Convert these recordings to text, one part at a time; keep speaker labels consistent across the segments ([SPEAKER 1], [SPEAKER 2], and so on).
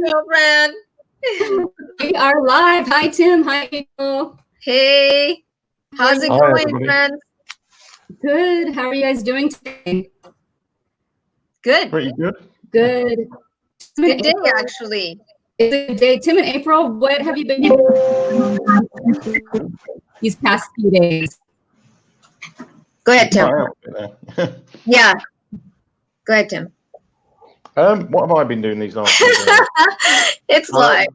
[SPEAKER 1] girlfriend.
[SPEAKER 2] We are live. Hi, Tim. Hi, people.
[SPEAKER 1] Hey, how's it going,
[SPEAKER 3] everybody.
[SPEAKER 1] friends?
[SPEAKER 2] Good. How are you guys doing today?
[SPEAKER 1] Good.
[SPEAKER 3] Pretty good.
[SPEAKER 2] Good.
[SPEAKER 1] Good day, actually.
[SPEAKER 2] It's a good day. Tim and April, what have you been doing these past few days?
[SPEAKER 1] Go ahead, Tim. Yeah. Go ahead, Tim.
[SPEAKER 3] What have I been doing these last few days?
[SPEAKER 1] It's live.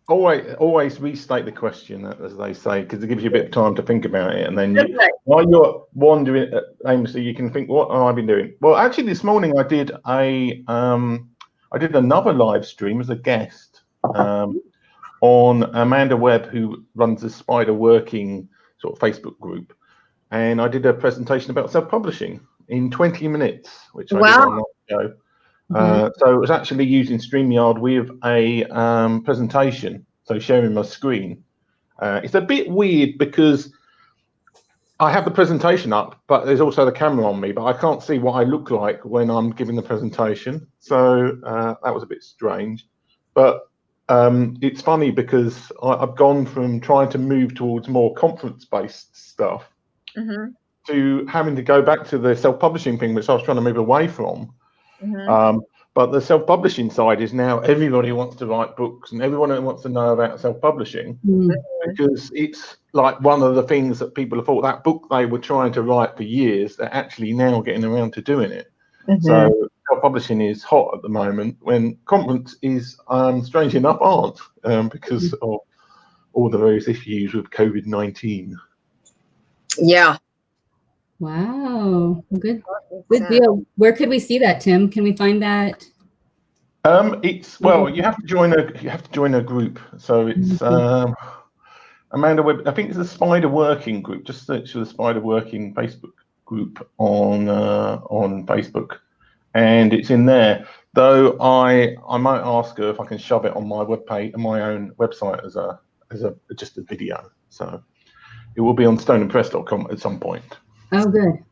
[SPEAKER 3] Always restate the question, as they say, because it gives you a bit of time to think about it, and then
[SPEAKER 1] That's right.
[SPEAKER 3] while you're wandering aimlessly, you can think, "What have I been doing?" Well, actually, this morning I did another live stream as a guest on Amanda Webb, who runs the Spider Working sort of Facebook group, and I did a presentation about self-publishing in 20 minutes, which I did on that show. So it was actually using StreamYard with a presentation, so sharing my screen. It's a bit weird because I have the presentation up, but there's also the camera on me, but I can't see what I look like when I'm giving the presentation. So that was a bit strange. But it's funny because I've gone from trying to move towards more conference-based stuff to having to go back to the self-publishing thing, which I was trying to move away from. But the self-publishing side is now everybody wants to write books and everyone wants to know about self-publishing because it's like one of the things that people have thought that book they were trying to write for years, they're actually now getting around to doing it. So self-publishing is hot at the moment when conference is, strangely enough, aren't because of all the various issues with COVID-19.
[SPEAKER 1] Yeah.
[SPEAKER 2] Wow. Good deal. Where could we see that, Tim? Can we find that?
[SPEAKER 3] You have to join a group. So it's Amanda Webb. I think it's the Spider Working group. Just search for the Spider Working Facebook group on Facebook, and it's in there. Though I might ask her if I can shove it on my webpage, my own website as just a video. So it will be on stoneandpress.com at some point.
[SPEAKER 2] Oh, good.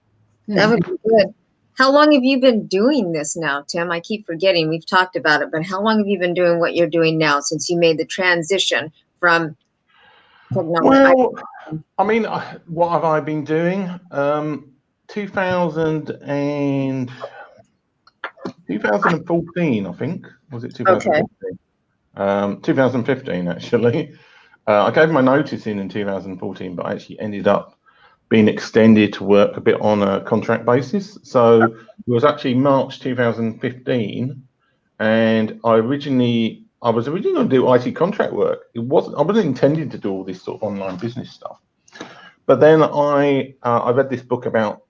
[SPEAKER 1] That would be good. How long have you been doing this now, Tim? I keep forgetting. We've talked about it, but how long have you been doing what you're doing now since you made the transition from technology?
[SPEAKER 3] Well, I mean, what have I been doing? 2014, I think. Was it 2014?
[SPEAKER 1] Okay.
[SPEAKER 3] 2015, actually. I gave my notice in 2014, but I actually ended up being extended to work a bit on a contract basis. So it was actually March 2015, and I was originally going to do IT contract work. I wasn't intending to do all this sort of online business stuff. But then I read this book about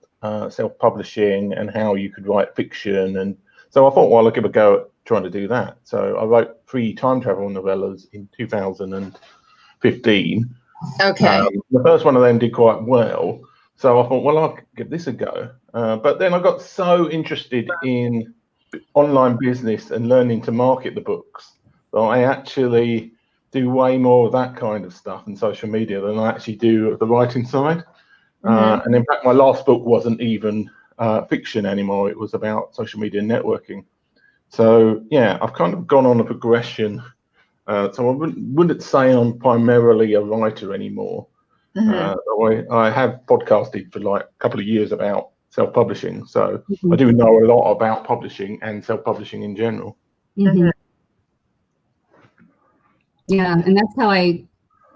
[SPEAKER 3] self-publishing and how you could write fiction, and so I thought, well, I'll give a go at trying to do that. So I wrote 3 time travel novellas in 2015.
[SPEAKER 1] Okay.
[SPEAKER 3] The first one of them did quite well, so I thought, well, I'll give this a go. But then I got so interested in online business and learning to market the books that I actually do way more of that kind of stuff in social media than I actually do the writing side. And in fact, my last book wasn't even fiction anymore. It was about social media networking. So yeah, I've kind of gone on a progression. So I wouldn't say I'm primarily a writer anymore. I have podcasted for like a couple of years about self-publishing, so I do know a lot about publishing and self-publishing in general.
[SPEAKER 2] Yeah, and that's how I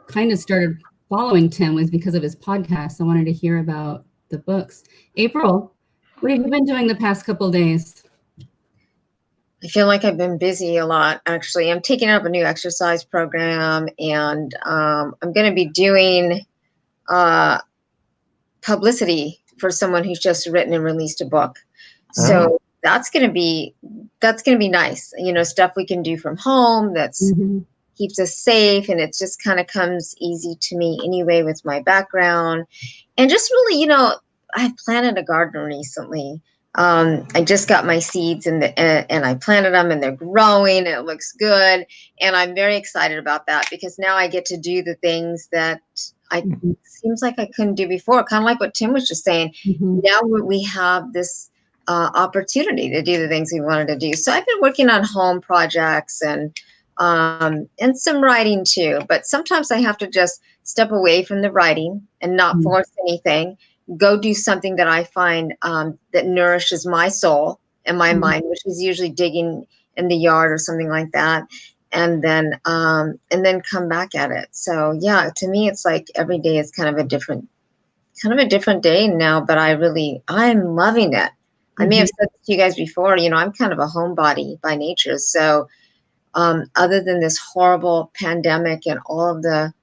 [SPEAKER 2] kind of started following Tim, was because of his podcast. I wanted to hear about the books. April, what have you been doing the past couple of days?
[SPEAKER 1] I feel like I've been busy a lot, actually. I'm taking up a new exercise program, and I'm going to be doing publicity for someone who's just written and released a book. So that's going to be nice. You know, stuff we can do from home that's keeps us safe, and it just kind of comes easy to me anyway with my background. And just really, you know, I planted a garden recently. I just got my seeds and I planted them, and they're growing, and it looks good. And I'm very excited about that because now I get to do the things that seems like I couldn't do before. Kind of like what Tim was just saying. Now we have this opportunity to do the things we wanted to do. So I've been working on home projects and and some writing too. But sometimes I have to just step away from the writing and not force anything. Go do something that I find that nourishes my soul and my mind, which is usually digging in the yard or something like that, and then come back at it. So yeah, to me, it's like every day is kind of a different day now. But I'm loving it. I may have said this to you guys before. I'm kind of a homebody by nature, so. Other than this horrible pandemic and all of the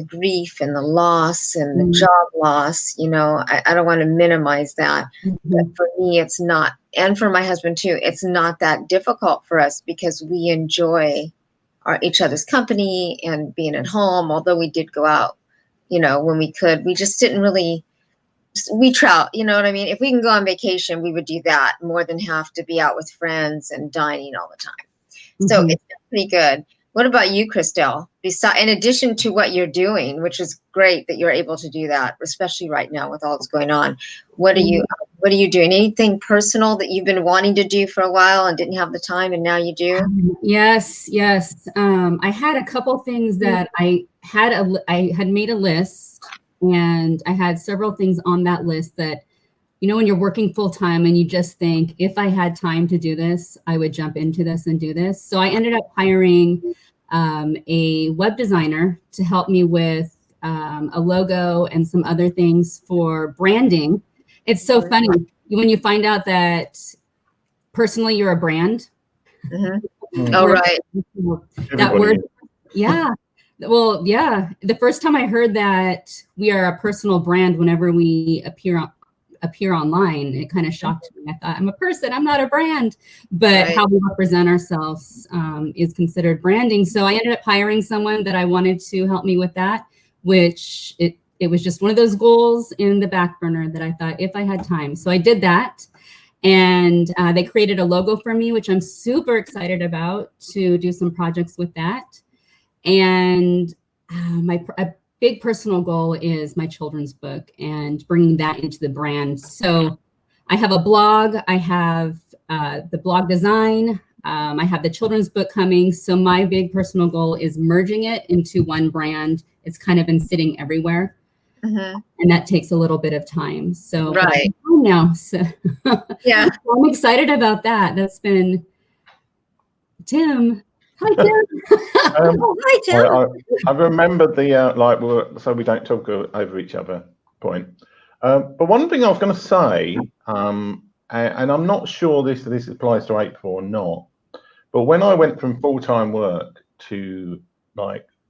[SPEAKER 1] grief and the loss and the job loss, I don't want to minimize that. But for me, it's not, and for my husband too, it's not that difficult for us because we enjoy each other's company and being at home. Although we did go out, when we could, we just didn't really. We trout, you know what I mean? If we can go on vacation, we would do that more than have to be out with friends and dining all the time. So it's been pretty good. What about you, Christelle? In addition to what you're doing, which is great that you're able to do that, especially right now with all that's going on, what are you doing? Anything personal that you've been wanting to do for a while and didn't have the time, and now you do?
[SPEAKER 2] Yes. I had a couple things that I had made a list, and I had several things on that list that, when you're working full time and you just think, if I had time to do this, I would jump into this and do this. So I ended up hiring a web designer to help me with a logo and some other things for branding. It's so funny when you find out that personally you're a brand.
[SPEAKER 1] Oh, right.
[SPEAKER 2] That word. Yeah. Well, yeah. The first time I heard that we are a personal brand whenever we appear online, it kind of shocked me. I thought, I'm a person, I'm not a brand. But how we represent ourselves is considered branding. So I ended up hiring someone that I wanted to help me with that, which it was just one of those goals in the back burner that I thought if I had time. So I did that. And they created a logo for me, which I'm super excited about, to do some projects with that. And a big personal goal is my children's book and bringing that into the brand. So I have a blog, I have the blog design, I have the children's book coming. So my big personal goal is merging it into one brand. It's kind of been sitting everywhere. And that takes a little bit of time. So now, so yeah, I'm excited about that. That's been Tim. Hi, Tim.
[SPEAKER 1] Hi, Tim.
[SPEAKER 3] I remember the so we don't talk over each other point. But one thing I was going to say, and I'm not sure this applies to April or not, but when I went from full-time work to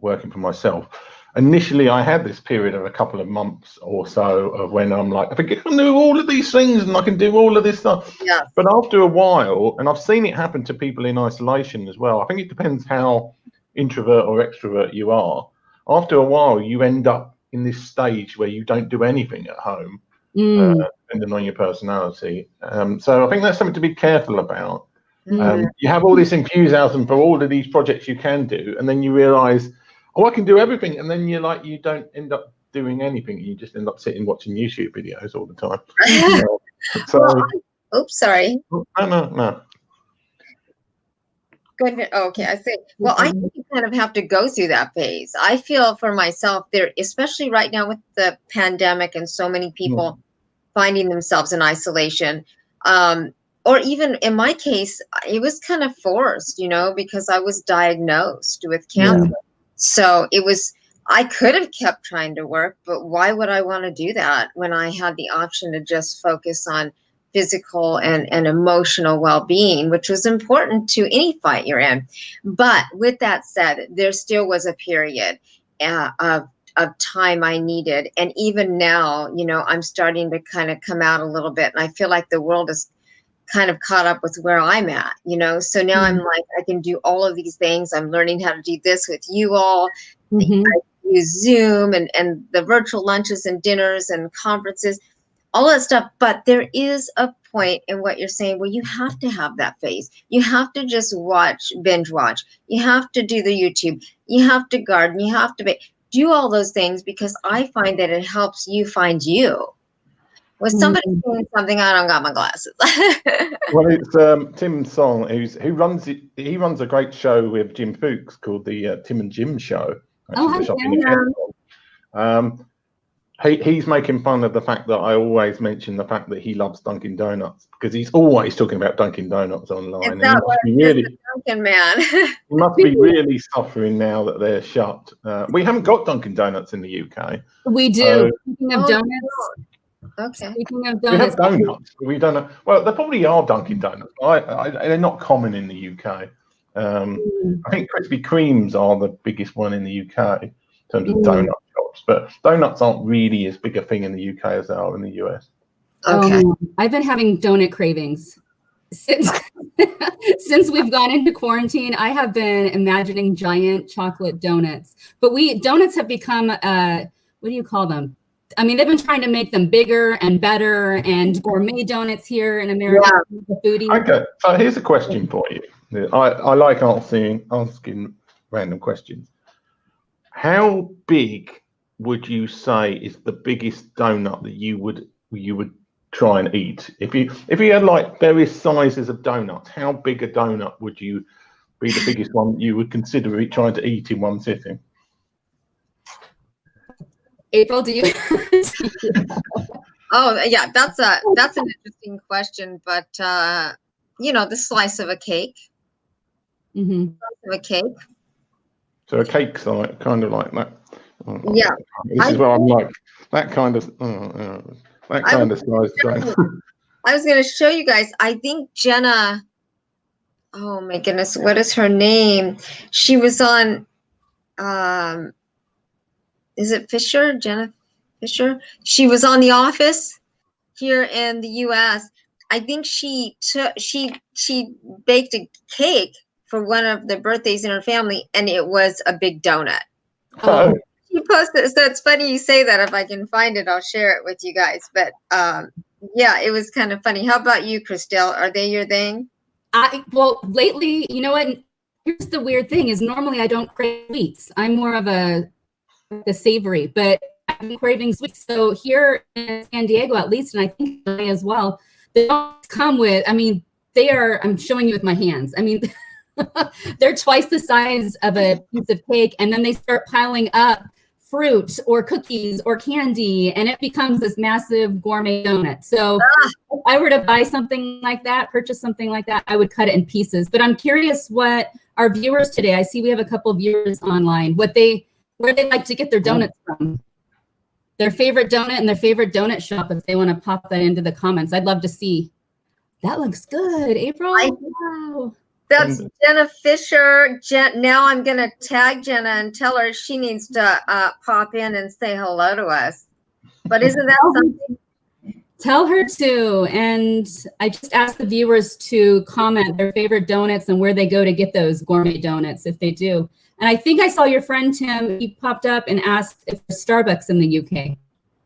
[SPEAKER 3] working for myself, initially I had this period of a couple of months or so of when I'm like, I think I can do all of these things and I can do all of this stuff.
[SPEAKER 1] Yeah.
[SPEAKER 3] But after a while, and I've seen it happen to people in isolation as well, I think it depends how introvert or extrovert you are. After a while, you end up in this stage where you don't do anything at home, depending on your personality. So I think that's something to be careful about. You have all this enthusiasm for all of these projects you can do, and then you realize, oh, I can do everything, and then you don't end up doing anything. You just end up sitting watching YouTube videos all the time.
[SPEAKER 1] Oops, sorry.
[SPEAKER 3] No.
[SPEAKER 1] Good. Okay, I see. Well, I think you kind of have to go through that phase. I feel for myself there, especially right now with the pandemic and so many people finding themselves in isolation. Or even in my case, it was kind of forced, because I was diagnosed with cancer. So I could have kept trying to work, but why would I want to do that when I had the option to just focus on physical and emotional well-being, which was important to any fight you're in. But with that said, there still was a period of time I needed. And even now, I'm starting to kind of come out a little bit, and I feel like the world is kind of caught up with where I'm at, so now I'm like, I can do all of these things. I'm learning how to do this with you all. I use Zoom and the virtual lunches and dinners and conferences, all that stuff. But there is a point in what you're saying where you have to have that phase. You have to just binge watch. You have to do the YouTube. You have to garden. You have to do all those things, because I find that it helps you find you. Was somebody saying something? I don't got my glasses.
[SPEAKER 3] Well, it's Tim Song who runs it. He runs a great show with Jim Fuchs called the Tim and Jim Show.
[SPEAKER 2] Oh,
[SPEAKER 3] Which I've been he's making fun of the fact that I always mention the fact that he loves Dunkin' Donuts because he's always talking about Dunkin' Donuts online.
[SPEAKER 1] It's not really Dunkin' man.
[SPEAKER 3] He must be really suffering now that they're shut. We haven't got Dunkin' Donuts in the UK.
[SPEAKER 2] We do. Speaking of donuts.
[SPEAKER 1] Okay.
[SPEAKER 2] Speaking of
[SPEAKER 3] donuts, we have donuts. We don't know. Well, there probably are Dunkin' Donuts. They're not common in the UK. I think Krispy Kremes are the biggest one in the UK in terms of donut shops, but donuts aren't really as big a thing in the UK as they are in the US.
[SPEAKER 1] Okay.
[SPEAKER 2] I've been having donut cravings since since we've gone into quarantine. I have been imagining giant chocolate donuts, but donuts have become what do you call them? I mean, they've been trying to make them bigger and better, and gourmet donuts here in America. Yeah. Foodie.
[SPEAKER 3] Okay, so here's a question for you. I like asking random questions. How big would you say is the biggest donut that you would try and eat? If you had like various sizes of donuts, how big a donut would you be the biggest one you would consider trying to eat in one sitting?
[SPEAKER 2] April, do you?
[SPEAKER 1] Oh yeah, that's an interesting question, but the slice of a cake.
[SPEAKER 2] Mm-hmm.
[SPEAKER 1] Slice of a cake.
[SPEAKER 3] So a cake's like kind of like that.
[SPEAKER 1] Yeah.
[SPEAKER 3] This is what I'm like. That kind of size donut.
[SPEAKER 1] I was going to show you guys. I think Jenna. Oh my goodness, what is her name? She was on. Is it Fisher? Jenna Fisher? She was on The Office here in the U.S. I think she baked a cake for one of the birthdays in her family, and it was a big donut.
[SPEAKER 3] Oh.
[SPEAKER 1] She posted, so it's funny you say that. If I can find it, I'll share it with you guys. But yeah, it was kind of funny. How about you, Christelle? Are they your thing?
[SPEAKER 2] Well, lately, you know what? Here's the weird thing: is normally I don't crave sweets. I'm more of the savory, but I've been craving sweets. So here in San Diego, at least, and I think LA as well, they don't come with. I mean, they are. I'm showing you with my hands. I mean, they're twice the size of a piece of cake, and then they start piling up fruit or cookies or candy, and it becomes this massive gourmet donut. So if I were to buy something like that, purchase something like that, I would cut it in pieces. But I'm curious what our viewers today, I see we have a couple of viewers online, where they like to get their donuts from. Their favorite donut and their favorite donut shop, if they want to pop that into the comments. I'd love to see. That looks good, April. Wow.
[SPEAKER 1] That's Jenna Fisher. Now I'm going to tag Jenna and tell her she needs to pop in and say hello to us. But isn't that something?
[SPEAKER 2] Tell her to. And I just asked the viewers to comment their favorite donuts and where they go to get those gourmet donuts, if they do. And I think I saw your friend, Tim, he popped up and asked if there's Starbucks in the UK.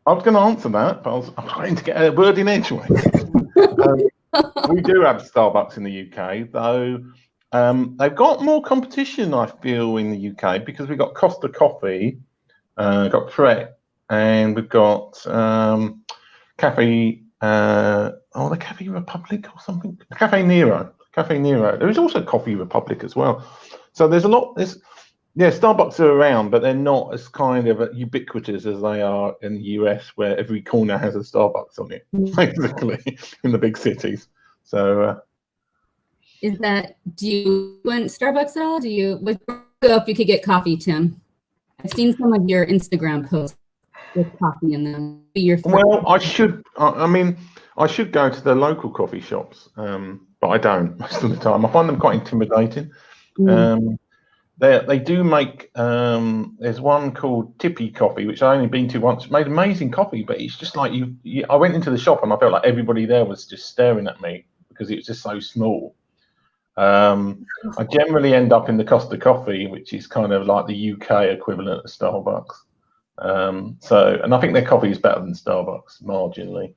[SPEAKER 3] I was going to answer that, but I'm trying to get a word in edgewise. We do have Starbucks in the UK, though they've got more competition, I feel, in the UK because we've got Costa Coffee, got Pret, and we've got Cafe, the Cafe Republic or something. Cafe Nero. There is also Coffee Republic as well. So there's a lot. Starbucks are around, but they're not as kind of ubiquitous as they are in the US, where every corner has a Starbucks on it, basically, in the big cities. So,
[SPEAKER 2] do you want Starbucks at all? Would you go if you could get coffee, Tim? I've seen some of your Instagram posts with coffee in them.
[SPEAKER 3] Well, I should. I should go to the local coffee shops, but I don't most of the time. I find them quite intimidating. They do make. There's one called Tippy Coffee, which I only been to once. It made amazing coffee, but it's just like I went into the shop and I felt like everybody there was just staring at me because it was just so small. I generally end up in the Costa Coffee, which is kind of like the UK equivalent of Starbucks. And I think their coffee is better than Starbucks marginally.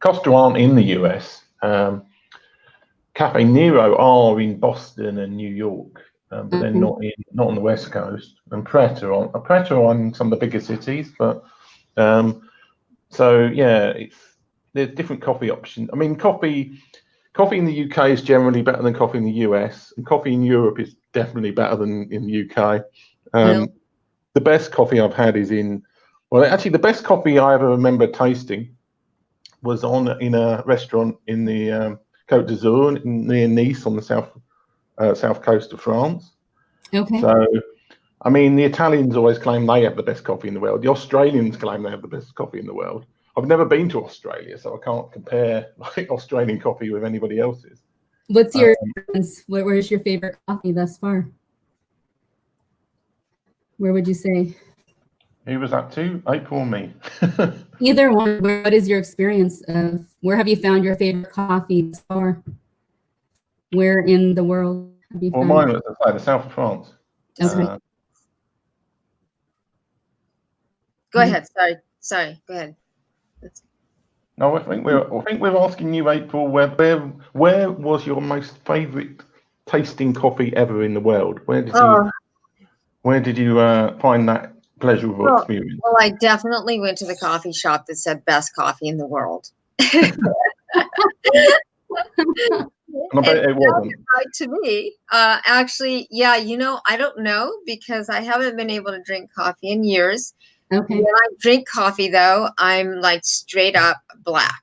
[SPEAKER 3] Costa aren't in the US. Cafe Nero are in Boston and New York. But they're not on the West Coast, and Pret are on some of the bigger cities. But So yeah, there's different coffee options. I mean, coffee in the UK is generally better than coffee in the US, and coffee in Europe is definitely better than in the UK.
[SPEAKER 2] Well,
[SPEAKER 3] The best coffee I've had is actually the best coffee I ever remember tasting was in a restaurant in the Côte d'Azur near Nice on the south coast of France.
[SPEAKER 2] okay.
[SPEAKER 3] So, I mean, the Italians always claim they have the best coffee in the world. The Australians claim they have the best coffee in the world. I've never been to Australia, so I can't compare like Australian coffee with anybody else's.
[SPEAKER 2] What's your where's your favorite coffee thus far? Where would you say?
[SPEAKER 3] Who was that to? April or me?
[SPEAKER 2] Either one. What is your experience of where have you found your favorite coffee thus far? Where in the world have you
[SPEAKER 3] Well,
[SPEAKER 2] found?
[SPEAKER 3] mine was the south of France.
[SPEAKER 2] Okay.
[SPEAKER 1] Go ahead. Sorry. Go ahead.
[SPEAKER 3] No, I think we're asking you, April, where was your most favourite tasting coffee ever in the world? Where did you find that pleasurable experience?
[SPEAKER 1] Well, I definitely went to the coffee shop that said best coffee in the world.
[SPEAKER 3] And I bet it wasn't.
[SPEAKER 1] Right to me. Actually, yeah, I don't know because I haven't been able to drink coffee in years.
[SPEAKER 2] Okay.
[SPEAKER 1] When I drink coffee, though, I'm like straight up black.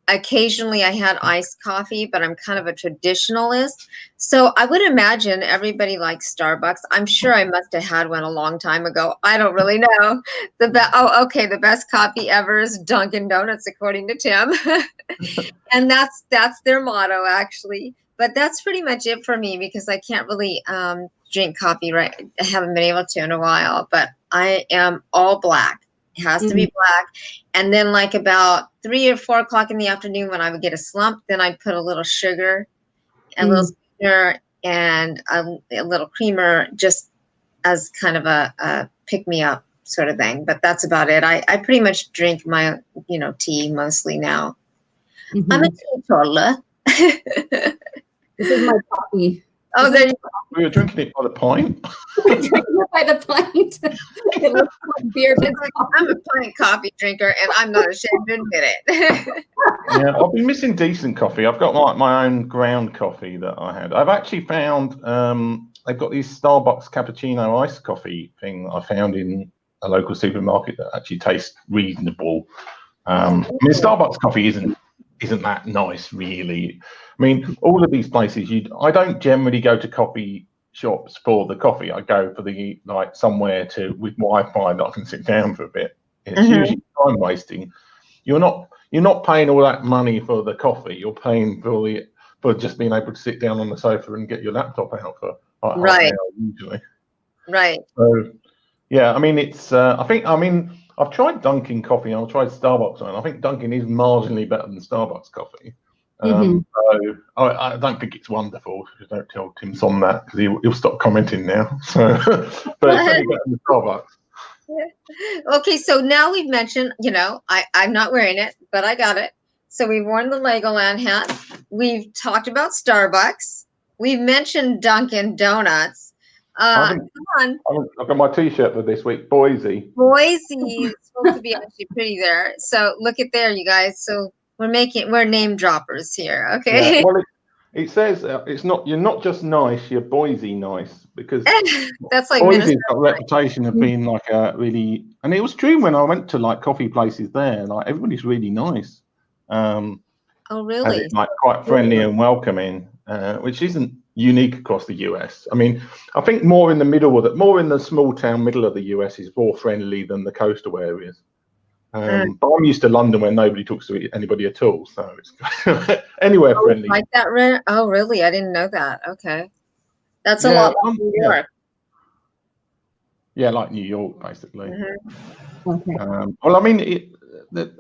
[SPEAKER 1] Occasionally I had iced coffee, but I'm kind of a traditionalist. So I would imagine everybody likes Starbucks. I'm sure I must have had one a long time ago. I don't really know. The best coffee ever is Dunkin' Donuts, according to Tim. And that's their motto, actually. But that's pretty much it for me because I can't really drink coffee, right? I haven't been able to in a while, but I am all black. It has to be black. And then like about 3 or 4 o'clock in the afternoon when I would get a slump, then I'd put a little sugar, a little sweetener, and a little creamer just as kind of a pick-me-up sort of thing. But that's about it. I pretty much drink my, tea mostly now. I'm a teetotaler.
[SPEAKER 2] This is my coffee.
[SPEAKER 1] Oh, there you go.
[SPEAKER 3] We were drinking it by the pint.
[SPEAKER 2] We're drinking it by the pint. It looks like beer.
[SPEAKER 1] I'm a pint coffee drinker, and I'm not ashamed to admit it.
[SPEAKER 3] Yeah, I've been missing decent coffee. I've got like my own ground coffee that I had. I've actually found they've got these Starbucks cappuccino iced coffee thing that I found in a local supermarket that actually tastes reasonable. I mean, Starbucks coffee isn't that nice, really. I mean, all of these places, I don't generally go to coffee shops for the coffee. I go for somewhere with Wi-Fi that I can sit down for a bit. It's usually time wasting. You're not paying all that money for the coffee. You're paying for just being able to sit down on the sofa and get your laptop out for half an hour usually.
[SPEAKER 1] Right.
[SPEAKER 3] So yeah, I mean I've tried Dunkin' coffee and I've tried Starbucks one. I think Dunkin' is marginally better than Starbucks coffee. So I don't think it's wonderful. Just don't tell Tim Son that because he'll stop commenting now. So, but it's certainly better than Starbucks.
[SPEAKER 1] Okay, so now we've mentioned, I'm not wearing it, but I got it. So we've worn the Legoland hat. We've talked about Starbucks. We've mentioned Dunkin' Donuts. Come on.
[SPEAKER 3] I've got my T-shirt for this week, Boise.
[SPEAKER 1] Boise is supposed to be actually pretty there. So look at there, you guys. So we're name droppers here, okay?
[SPEAKER 3] Yeah, well, it says you're not just nice, you're Boise nice because
[SPEAKER 1] that's like
[SPEAKER 3] Boise's got a reputation of being like a really, and it was true when I went to like coffee places there. Like everybody's really nice.
[SPEAKER 1] Oh, really?
[SPEAKER 3] Like quite friendly and welcoming, which isn't unique across the US. I mean, I think more in the small town middle of the US is more friendly than the coastal areas. But I'm used to London where nobody talks to anybody at all, so it's anywhere friendly.
[SPEAKER 1] Like that, oh, really? I didn't know that. Okay, that's a lot like New York.
[SPEAKER 3] Yeah, like New York, basically.
[SPEAKER 2] Okay.
[SPEAKER 3] Well, I mean, the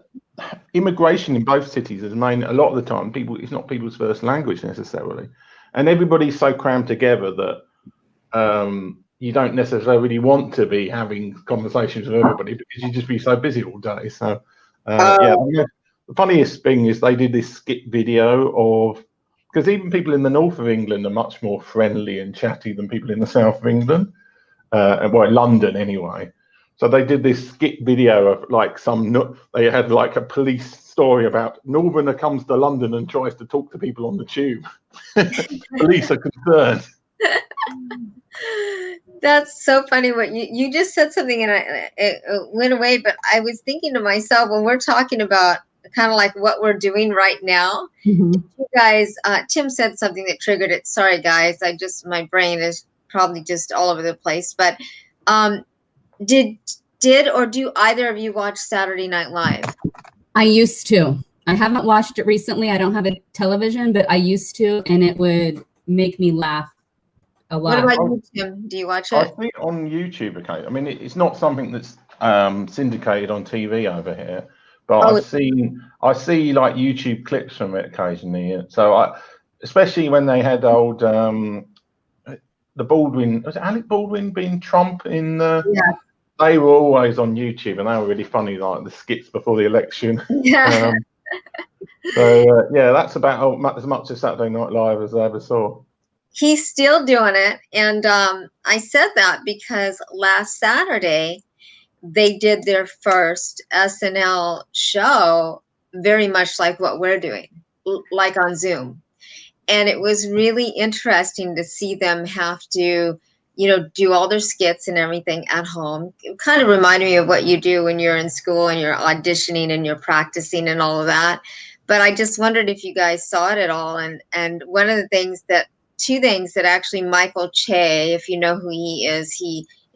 [SPEAKER 3] immigration in both cities is a lot of the time it's not people's first language necessarily, and everybody's so crammed together that you don't necessarily want to be having conversations with everybody because you just be so busy all day. So the funniest thing is they did this skit video of, because even people in the north of England are much more friendly and chatty than people in the south of England, well, London anyway. So they did this skit video of like they had like a police story about Northerner comes to London and tries to talk to people on the tube. Police are concerned.
[SPEAKER 1] That's so funny. What you just said something and it went away, but I was thinking to myself when we're talking about kind of like what we're doing right now.
[SPEAKER 2] Mm-hmm.
[SPEAKER 1] You guys, Tim said something that triggered it. Sorry, guys. My brain is probably just all over the place. But did or do either of you watch Saturday Night Live?
[SPEAKER 2] I used to. I haven't watched it recently. I don't have a television, but I used to, and it would make me laugh a lot.
[SPEAKER 1] What about you, Tim? Do you watch it?
[SPEAKER 3] I see it on YouTube. Okay, I mean it's not something that's syndicated on TV over here, but I see like YouTube clips from it occasionally. So especially when they had old the Baldwin, was it Alec Baldwin being Trump in the?
[SPEAKER 1] Yeah.
[SPEAKER 3] They were always on YouTube, and they were really funny, like the skits before the election.
[SPEAKER 1] Yeah.
[SPEAKER 3] Yeah, that's about as much as Saturday Night Live as I ever saw.
[SPEAKER 1] He's still doing it, and I said that because last Saturday they did their first SNL show, very much like what we're doing, like on Zoom. And it was really interesting to see them have to, do all their skits and everything at home. It kind of reminded me of what you do when you're in school and you're auditioning and you're practicing and all of that. But I just wondered if you guys saw it at all. And one of the two things that actually Michael Che, if you know who he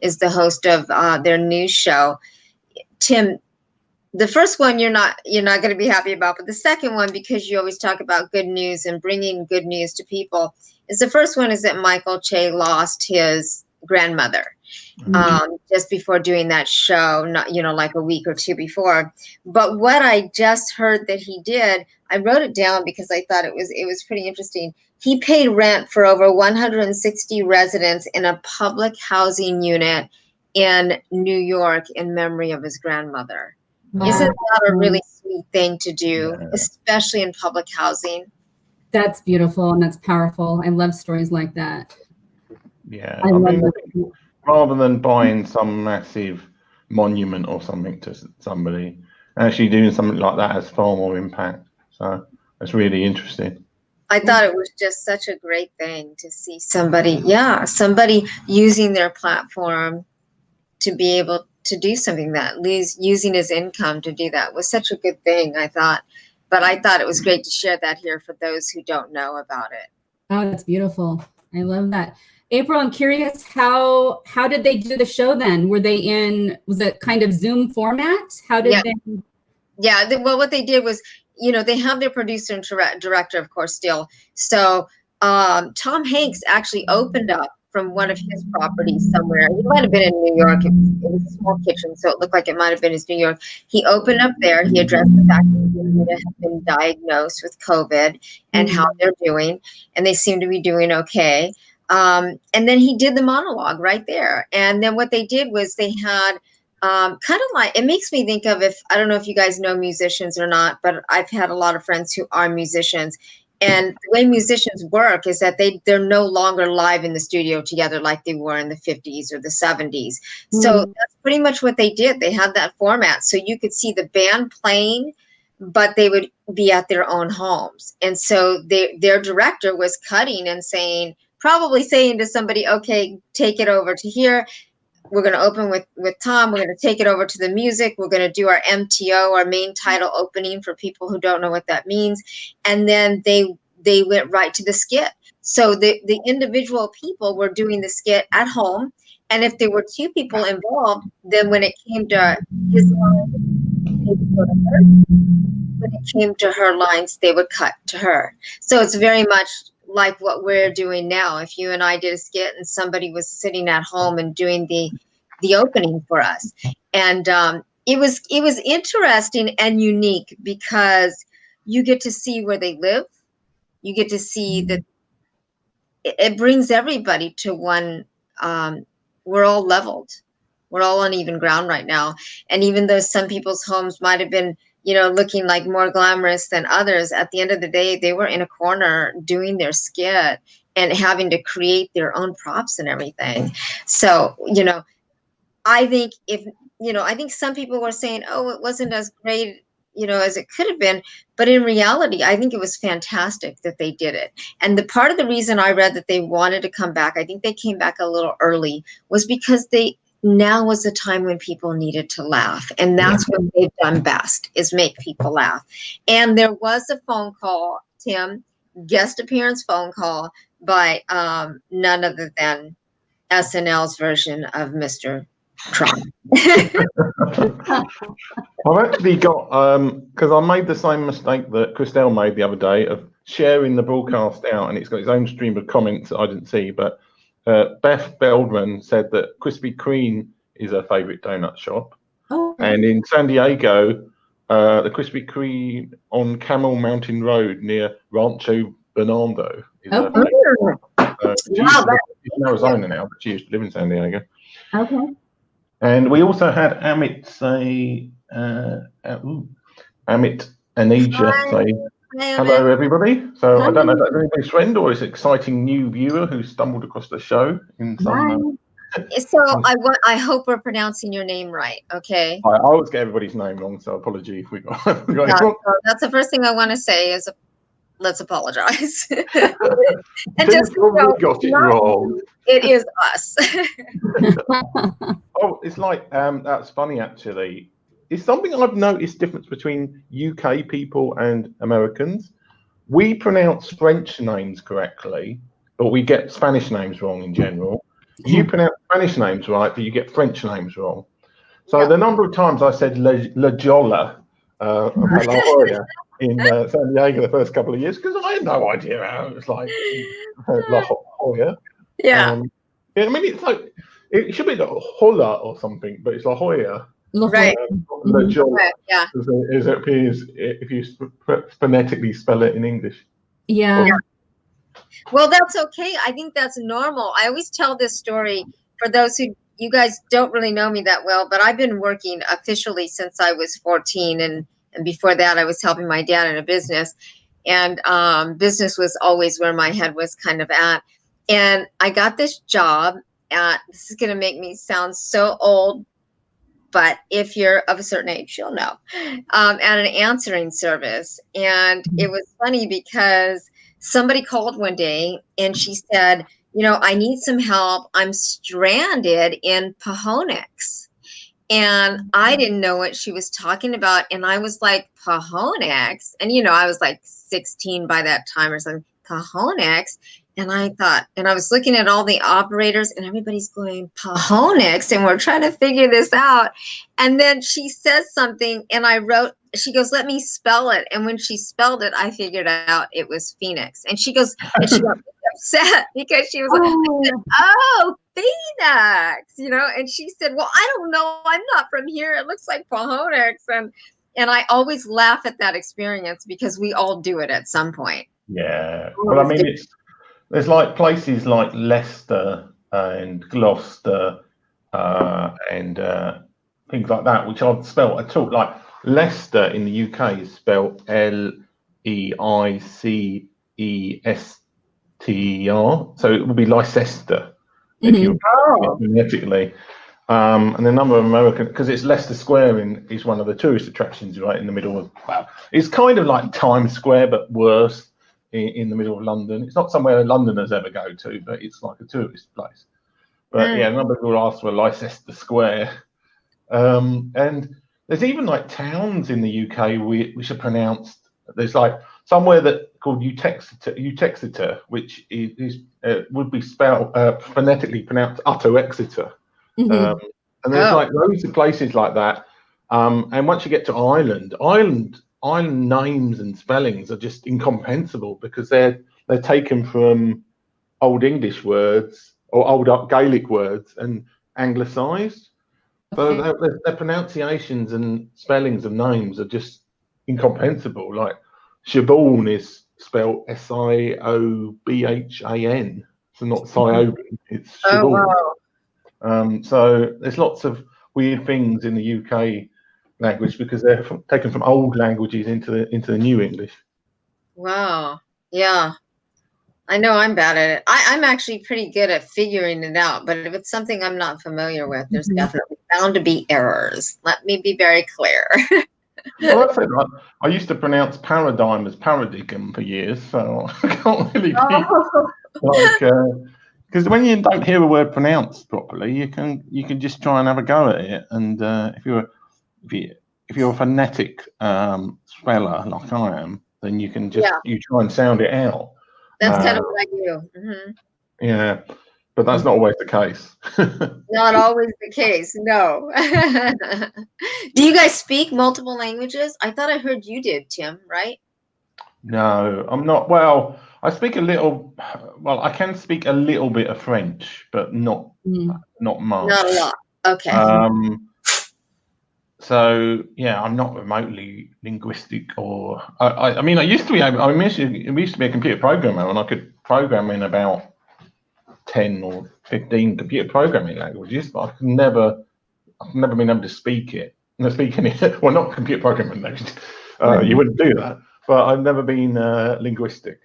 [SPEAKER 1] is the host of their news show. Tim, the first one you're not going to be happy about, but the second one, because you always talk about good news and bringing good news to people, is the first one is that Michael Che lost his grandmother just before doing that show, not like a week or two before. But what I just heard that he did, I wrote it down because I thought it was pretty interesting. He paid rent for over 160 residents in a public housing unit in New York in memory of his grandmother. Wow. Isn't that a really sweet thing to do, especially in public housing?
[SPEAKER 2] That's beautiful and that's powerful. I love stories like that.
[SPEAKER 3] Yeah, I mean, rather than buying some massive monument or something to somebody, actually doing something like that has far more impact. So that's really interesting.
[SPEAKER 1] I thought it was just such a great thing to see somebody using their platform to be able to do something that using his income to do that was such a good thing, I thought. But I thought it was great to share that here for those who don't know about it.
[SPEAKER 2] Oh, that's beautiful. I love that. April, I'm curious, how did they do the show then? Was it kind of Zoom format? How did they?
[SPEAKER 1] Yeah, well, what they did was, they have their producer and director, of course, still. So Tom Hanks actually opened up from one of his properties somewhere. It might have been in New York. It was a small kitchen, so it looked like it might have been in New York. He opened up there. He addressed the fact that they have been diagnosed with COVID and how they're doing, and they seem to be doing okay. And then he did the monologue right there. And then what they did was they had kind of like, it makes me think of, I don't know if you guys know musicians or not, but I've had a lot of friends who are musicians. And the way musicians work is that they're no longer live in the studio together like they were in the 50s or the 70s. So that's pretty much what they did. They had that format. So you could see the band playing, but they would be at their own homes. And so their director was cutting and probably saying to somebody, okay, take it over to here. We're going to open with Tom. We're going to take it over to the music. We're going to do our MTO, our main title opening, for people who don't know what that means. And then they went right to the skit. So the individual people were doing the skit at home. And if there were two people involved, then when it came to his line, they would go to her. When it came to her lines, they would cut to her. So it's very much like what we're doing now. If you and I did a skit and somebody was sitting at home and doing the opening for us, and it was interesting and unique because you get to see where they live. You get to see that it brings everybody to one. We're all leveled. We're all on even ground right now. And even though some people's homes might have been, looking like more glamorous than others, at the end of the day, they were in a corner doing their skit and having to create their own props and everything. So, I think if, I think some people were saying, oh, it wasn't as great, as it could have been. But in reality, I think it was fantastic that they did it. And the part of the reason I read that they wanted to come back, I think they came back a little early, was because now was the time when people needed to laugh. And that's what they've done best, is make people laugh. And there was a phone call, Tim, guest appearance phone call by none other than SNL's version of Mr. Trump.
[SPEAKER 3] I've actually got, because I made the same mistake that Christelle made the other day of sharing the broadcast out, and it's got its own stream of comments that I didn't see. But Beth Beldman said that Krispy Kreme is her favourite donut shop.
[SPEAKER 2] Oh.
[SPEAKER 3] And in San Diego, the Krispy Kreme on Camel Mountain Road near Rancho Bernardo is her favourite. She's in Arizona now, but she used to live in San Diego.
[SPEAKER 2] Okay.
[SPEAKER 3] And we also had Amit say, Amit Anija say, hello, everybody. So I don't know if that's anybody's friend or is an exciting new viewer who stumbled across the show in some.
[SPEAKER 1] So I hope we're pronouncing your name right. Okay.
[SPEAKER 3] I always get everybody's name wrong, so apology if we got it wrong.
[SPEAKER 1] So that's the first thing I want to say is let's apologize. And
[SPEAKER 3] just got it wrong.
[SPEAKER 1] It is us.
[SPEAKER 3] Oh, it's like that's funny actually. It's something I've noticed difference between UK people and Americans. We pronounce French names correctly, but we get Spanish names wrong in general. You pronounce Spanish names right, but you get French names wrong. So the number of times I said La Jolla in San Diego the first couple of years, because I had no idea how it was like La Jolla.
[SPEAKER 1] Yeah.
[SPEAKER 3] I mean, it's like, it should be like Hola or something, but it's La Jolla.
[SPEAKER 1] Right.
[SPEAKER 3] La Jolla.
[SPEAKER 1] Yeah.
[SPEAKER 3] As it appears if you phonetically spell it in English.
[SPEAKER 2] Yeah.
[SPEAKER 1] Well, that's okay. I think that's normal. I always tell this story for those who, you guys don't really know me that well, but I've been working officially since I was 14. And before that, I was helping my dad in a business. And business was always where my head was kind of at. And I got this job this is going to make me sound so old, but if you're of a certain age, you'll know, at an answering service. And it was funny because somebody called one day and she said, I need some help. I'm stranded in Pahonix. And I didn't know what she was talking about. And I was like, Pahonix? And, I was like 16 by that time or something. Pahonix? And I thought, and I was looking at all the operators and everybody's going, Pahonix, and we're trying to figure this out. And then she says something and she goes, let me spell it. And when she spelled it, I figured out it was Phoenix. And she goes, and she got upset because she was like, oh, Phoenix, and she said, well, I don't know. I'm not from here. It looks like Pahonix. And I always laugh at that experience because we all do it at some point.
[SPEAKER 3] Yeah. Well, I mean, there's like places like Leicester and Gloucester and things like that, which I've spelt. I talk like Leicester in the UK is spelled Leicester, so it would be Leicester if you phonetically. And the number of American, because it's Leicester Square is one of the tourist attractions right in the middle of. Well, it's kind of like Times Square but worse. In the middle of London. It's not somewhere Londoners ever go to, but it's like a tourist place. But yeah, a number of people asked for Leicester Square. And there's even like towns in the UK which are pronounced, there's like somewhere that called Utexeter, which is would be spelled phonetically pronounced Utto Exeter. And there's like loads of places like that. And once you get to Ireland names and spellings are just incomprehensible because they're taken from Old English words or old Gaelic words and anglicised. So their pronunciations and spellings of names are just incomprehensible. Like Siobhan is spelled Siobhan, so not Siobhan, it's Siobhan.
[SPEAKER 1] Oh, wow.
[SPEAKER 3] So there's lots of weird things in the UK language because they're taken from old languages into the new English.
[SPEAKER 1] Wow. Yeah. I know I'm bad at it. I'm actually pretty good at figuring it out, but if it's something I'm not familiar with, there's definitely bound to be errors. Let me be very clear.
[SPEAKER 3] Well, that's it. I used to pronounce paradigm as paradigm for years, so I can't really be
[SPEAKER 1] Oh.
[SPEAKER 3] like because when you don't hear a word pronounced properly, you can just try and have a go at it. And if you're a phonetic speller like I am, then you can just you try and sound it out.
[SPEAKER 1] That's kind of what I do.
[SPEAKER 3] Yeah, but that's not always the case.
[SPEAKER 1] Not always the case, no. Do you guys speak multiple languages? I thought I heard you did, Tim, right?
[SPEAKER 3] No, I'm not. Well, I speak a little. Well, I can speak a little bit of French, but not
[SPEAKER 1] Not
[SPEAKER 3] much.
[SPEAKER 1] a lot. Okay.
[SPEAKER 3] So yeah, I'm not remotely linguistic, or I mean, I used to be. I used to be a computer programmer, and I could program in about 10 or 15 computer programming languages, but I've never been able to speak it. No, speak any. Well, not computer programming languages. You wouldn't do that. But I've never been linguistic.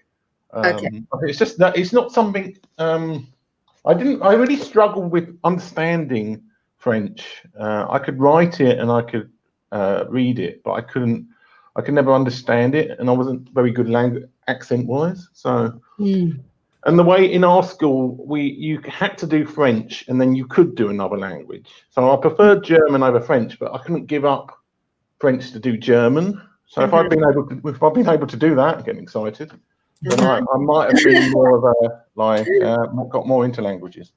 [SPEAKER 1] Okay.
[SPEAKER 3] It's just that it's not something. I really struggled with understanding French. I could write it and I could read it, but I couldn't. I could never understand it, and I wasn't very good accent-wise. So, and the way in our school you had to do French, and then you could do another language. So I preferred German over French, but I couldn't give up French to do German. So if I'd been able to do that, getting excited, then I might have been more of a got more into languages.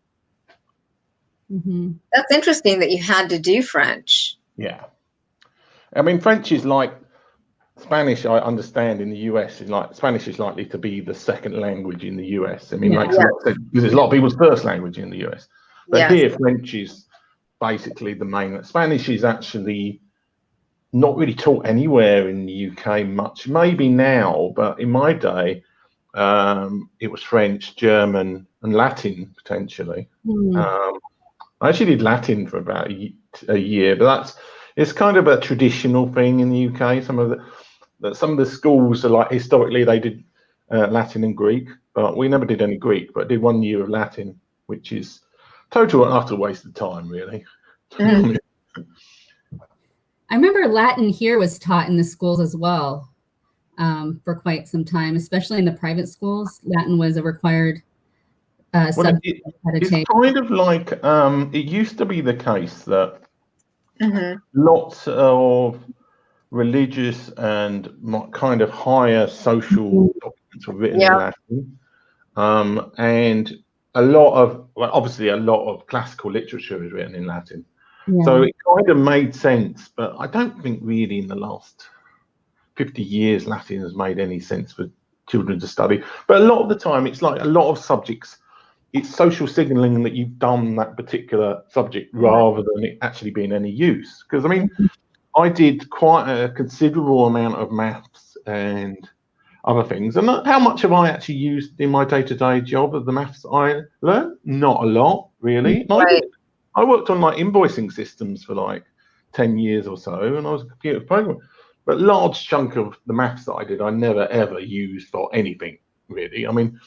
[SPEAKER 1] That's interesting that you had to do French.
[SPEAKER 3] Yeah, I mean French is like Spanish. I understand in the US is like Spanish is likely to be the second language in the US. I mean, makes a lot of sense because it's a lot of people's first language in the US. But here, French is basically the main. Spanish is actually not really taught anywhere in the UK much. Maybe now, but in my day, it was French, German, and Latin potentially. I actually did Latin for about a year, but it's kind of a traditional thing in the UK. Some of the schools are like historically they did Latin and Greek, but we never did any Greek. But I did 1 year of Latin, which is total and utter waste of time, really.
[SPEAKER 2] I remember Latin here was taught in the schools as well for quite some time, especially in the private schools. Latin was a required subject.
[SPEAKER 3] It's kind of like it used to be the case that lots of religious and kind of higher social documents were written in Latin, and obviously a lot of classical literature is written in Latin. So it kind of made sense, but I don't think really in the last 50 years Latin has made any sense for children to study. But a lot of the time, it's like a lot of subjects, it's social signaling that you've done that particular subject rather than it actually being any use. Because I mean, I did quite a considerable amount of maths and other things. And how much have I actually used in my day-to-day job of the maths I learned? Not a lot, really. I worked on like invoicing systems for like 10 years or so, and I was a computer programmer. But large chunk of the maths that I did, I never ever used for anything really. I mean,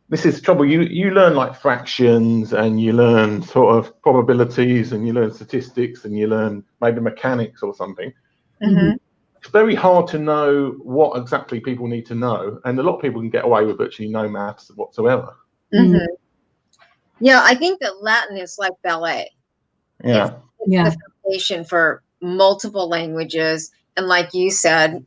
[SPEAKER 3] this is the trouble. You learn like fractions, and you learn sort of probabilities, and you learn statistics, and you learn maybe mechanics or something. It's very hard to know what exactly people need to know, and a lot of people can get away with virtually no maths whatsoever.
[SPEAKER 1] Yeah, I think that Latin is like ballet. It's the foundation for multiple languages, and like you said,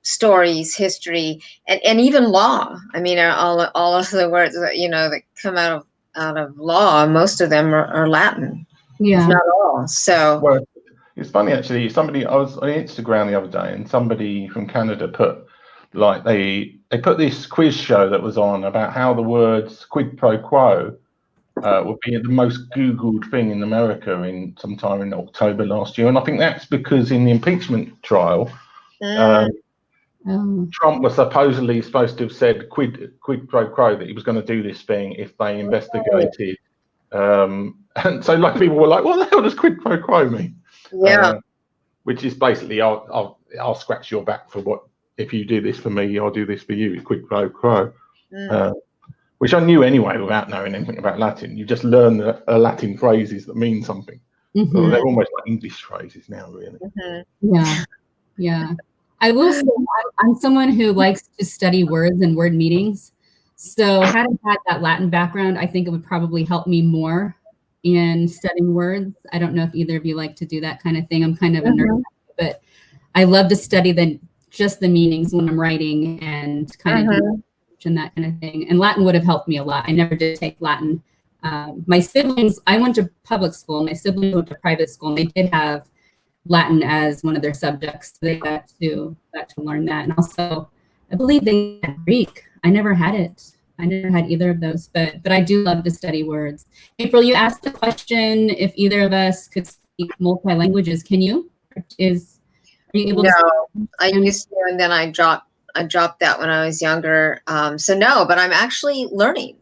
[SPEAKER 1] stories, history, and even law. I mean, all of the words that that come out of law, most of them are Latin. If not all. So.
[SPEAKER 3] Well, it's funny actually. I was on Instagram the other day, and somebody from Canada put like they put this quiz show that was on about how the words quid pro quo would be the most Googled thing in America in sometime in October last year, and I think that's because in the impeachment trial, Trump was supposedly supposed to have said quid pro quo that he was going to do this thing if they investigated. And so like people were like, what the hell does quid pro quo mean? Which is basically I'll scratch your back for what if you do this for me, I'll do this for you. Quid pro quo. which I knew anyway without knowing anything about Latin. You just learn the Latin phrases that mean something. So they're almost like English phrases now, really.
[SPEAKER 2] Yeah, yeah. I will say I'm someone who likes to study words and word meanings. So had I had that Latin background, I think it would probably help me more in studying words. I don't know if either of you like to do that kind of thing. I'm kind of a nerd, but I love to study just the meanings when I'm writing and kind of and that kind of thing. And Latin would have helped me a lot. I never did take Latin. My siblings, I went to public school. My siblings went to private school, and they did have Latin as one of their subjects. They got to learn that. And also, I believe they had Greek. I never had it. I never had either of those, but I do love to study words. April, you asked the question if either of us could speak multi-languages. Can you? Are you able to?
[SPEAKER 1] No, I used to, and then I dropped that when I was younger. So no, but I'm actually learning.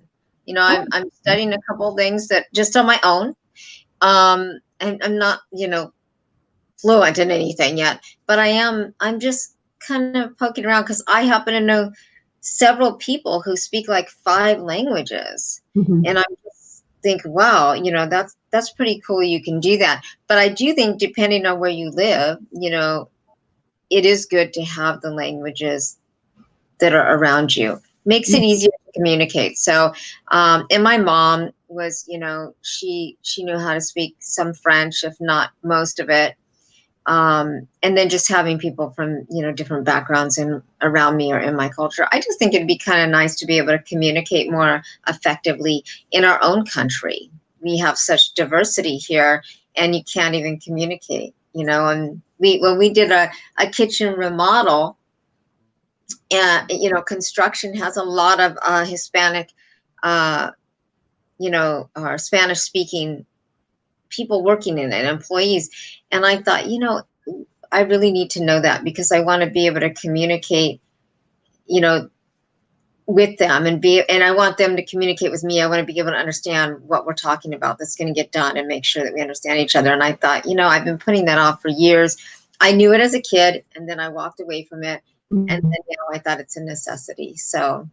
[SPEAKER 1] You know, I'm studying a couple of things that just on my own. And I'm not, fluent in anything yet, but I'm just kind of poking around because I happen to know several people who speak like 5 languages. And I just think, wow, that's pretty cool. You can do that. But I do think depending on where you live, it is good to have the languages that are around you. Makes it easier to communicate. So, and my mom was, she knew how to speak some French, if not most of it. And then just having people from, different backgrounds and around me or in my culture, I just think it'd be kind of nice to be able to communicate more effectively in our own country. We have such diversity here, and you can't even communicate, and when we did a kitchen remodel, and, construction has a lot of Hispanic, or Spanish speaking people working in it, employees. And I thought, I really need to know that because I want to be able to communicate, with them and I want them to communicate with me. I want to be able to understand what we're talking about that's going to get done and make sure that we understand each other. And I thought, I've been putting that off for years. I knew it as a kid, and then I walked away from it. And then now I thought it's a necessity. So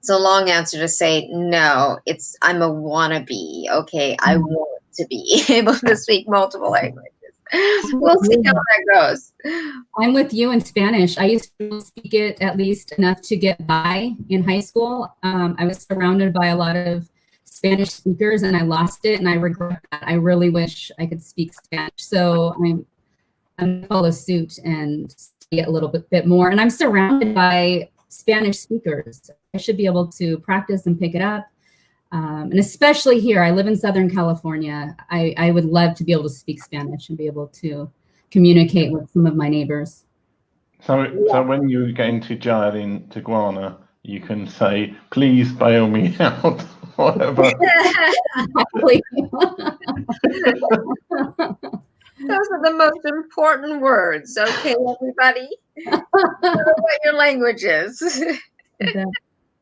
[SPEAKER 1] it's a long answer to say no. I'm a wannabe. Okay, I want to be able to speak multiple languages. We'll see how that goes.
[SPEAKER 2] I'm with you in Spanish. I used to speak it at least enough to get by in high school. I was surrounded by a lot of Spanish speakers, and I lost it, and I regret that. I really wish I could speak Spanish. So I'm gonna follow suit and study it a little bit more. And I'm surrounded by Spanish speakers. I should be able to practice and pick it up. And especially here, I live in Southern California. I would love to be able to speak Spanish and be able to communicate with some of my neighbors.
[SPEAKER 3] So when you get into jail in Tijuana, you can say, "Please bail me out," whatever.
[SPEAKER 1] Those are the most important words. Okay, everybody. What your language is.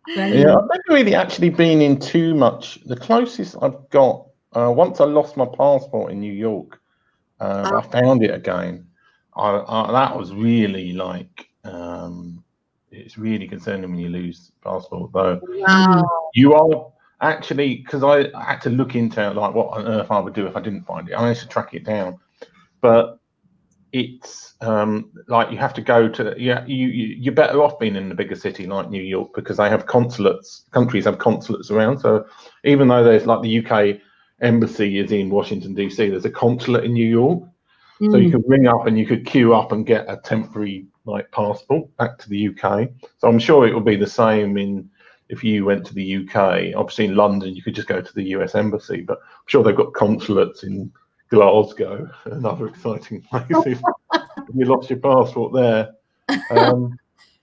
[SPEAKER 3] Yeah, I've never really actually been in too much. The closest I've got, once I lost my passport in New York, I found it again. That was really like, it's really concerning when you lose passport, though.
[SPEAKER 1] Wow.
[SPEAKER 3] You are actually, because I had to look into like what on earth I would do if I didn't find it. I managed to track it down, but it's like you have to go to you're better off being in a bigger city like New York because they have consulates. Countries have consulates around. So even though there's like the UK embassy is in Washington DC, there's a consulate in New York. So you could ring up and you could queue up and get a temporary like passport back to the UK. So I'm sure it will be the same if you went to the UK. Obviously in London you could just go to the US embassy, but I'm sure they've got consulates in Glasgow and other exciting places. You lost your passport there.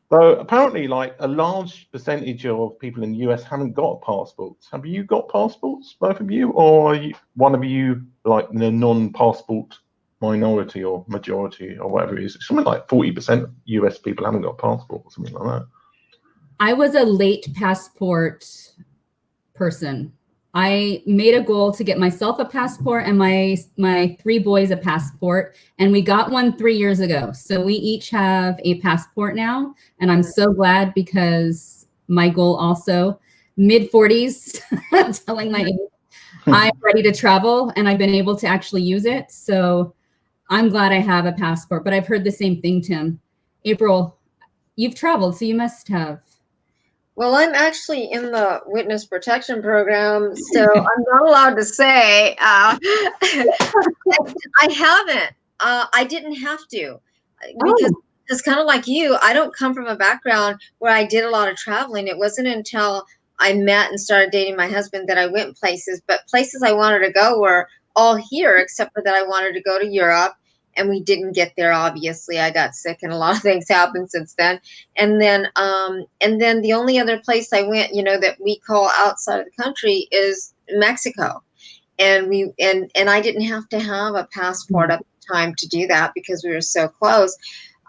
[SPEAKER 3] Though apparently like a large percentage of people in the US haven't got passports. Have you got passports, both of you, or are one of you like the non-passport minority or majority or whatever it is? Something like 40% of US people haven't got a passport or something like that.
[SPEAKER 2] I was a late passport person. I made a goal to get myself a passport and my 3 boys a passport, and we got one 3 years ago. So we each have a passport now, and I'm so glad because my goal also mid-40s telling my age. I'm ready to travel and I've been able to actually use it. So I'm glad I have a passport, but I've heard the same thing, Tim. April, you've traveled, so you must have.
[SPEAKER 1] Well, I'm actually in the witness protection program, so I'm not allowed to say. I haven't. I didn't have to because
[SPEAKER 2] Oh.
[SPEAKER 1] it's kind of like you. I don't come from a background where I did a lot of traveling. It wasn't until I met and started dating my husband that I went places, but places I wanted to go were all here, except for that I wanted to go to Europe. And we didn't get there. Obviously, I got sick, and a lot of things happened since then. And then the only other place I went, that we call outside of the country is Mexico. And I didn't have to have a passport at the time to do that because we were so close.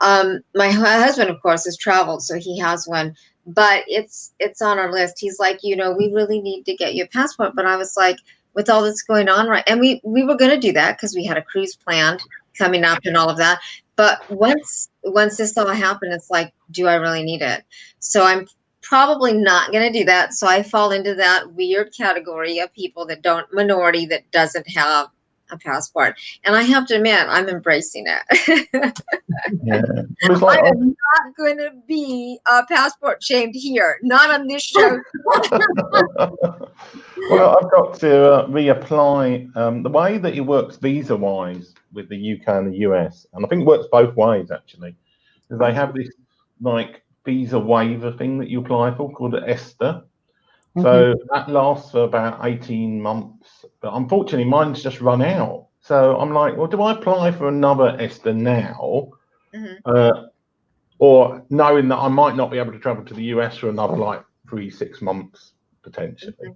[SPEAKER 1] My husband, of course, has traveled, so he has one. But it's on our list. He's like, we really need to get you a passport. But I was like, with all that's going on, right? And we were going to do that because we had a cruise planned coming up and all of that. But once this all happened, it's like, do I really need it? So I'm probably not going to do that. So I fall into that weird category of people minority that doesn't have a passport. And I have to admit, I'm embracing it.
[SPEAKER 3] Yeah.
[SPEAKER 1] I am not going to be passport shamed here, not on this show.
[SPEAKER 3] Well, I've got to reapply. The way that it works visa-wise with the UK and the US, and I think it works both ways actually, is they have this like visa waiver thing that you apply for called ESTA. So that lasts for about 18 months. But unfortunately, mine's just run out. So I'm like, well, do I apply for another ESTA now? Or knowing that I might not be able to travel to the US for another like 3-6 months potentially.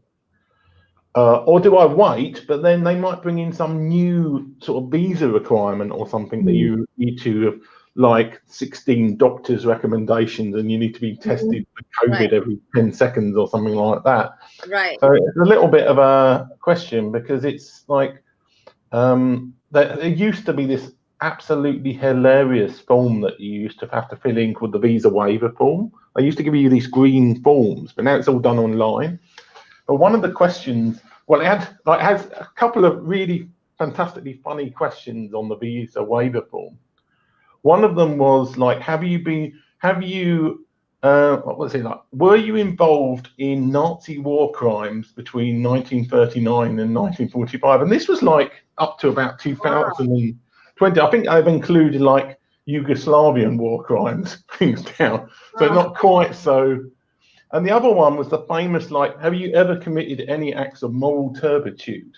[SPEAKER 3] Or do I wait, but then they might bring in some new sort of visa requirement or something that you need to have like 16 doctors' recommendations and you need to be tested for COVID every 10 seconds or something like that.
[SPEAKER 1] Right.
[SPEAKER 3] So it's a little bit of a question because it's like there used to be this absolutely hilarious form that you used to have to fill in called the visa waiver form. They used to give you these green forms, but now it's all done online. But one of the questions, well, it has a couple of really fantastically funny questions on the visa waiver form. One of them was like, what was it like? Were you involved in Nazi war crimes between 1939 and 1945? And this was like up to about 2020. I think I've included like Yugoslavian war crimes things down. So not quite so. And the other one was the famous, like, have you ever committed any acts of moral turpitude?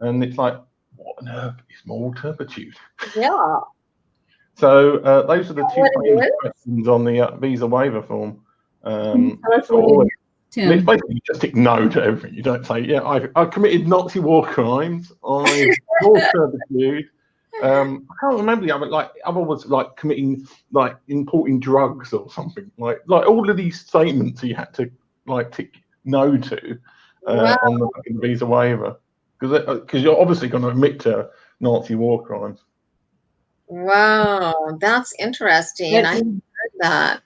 [SPEAKER 3] And it's like, what on earth is moral turpitude?
[SPEAKER 1] Yeah.
[SPEAKER 3] So those are the two famous questions on the visa waiver form. It's basically just tick no to everything. You don't say, yeah, I committed Nazi war crimes, I moral turpitude. I can't remember the other. Like other was like committing, like importing drugs or something. Like all of these statements you had to like tick no to on the visa waiver because you're obviously going to admit to Nazi war crimes.
[SPEAKER 1] Wow, that's interesting. I heard that.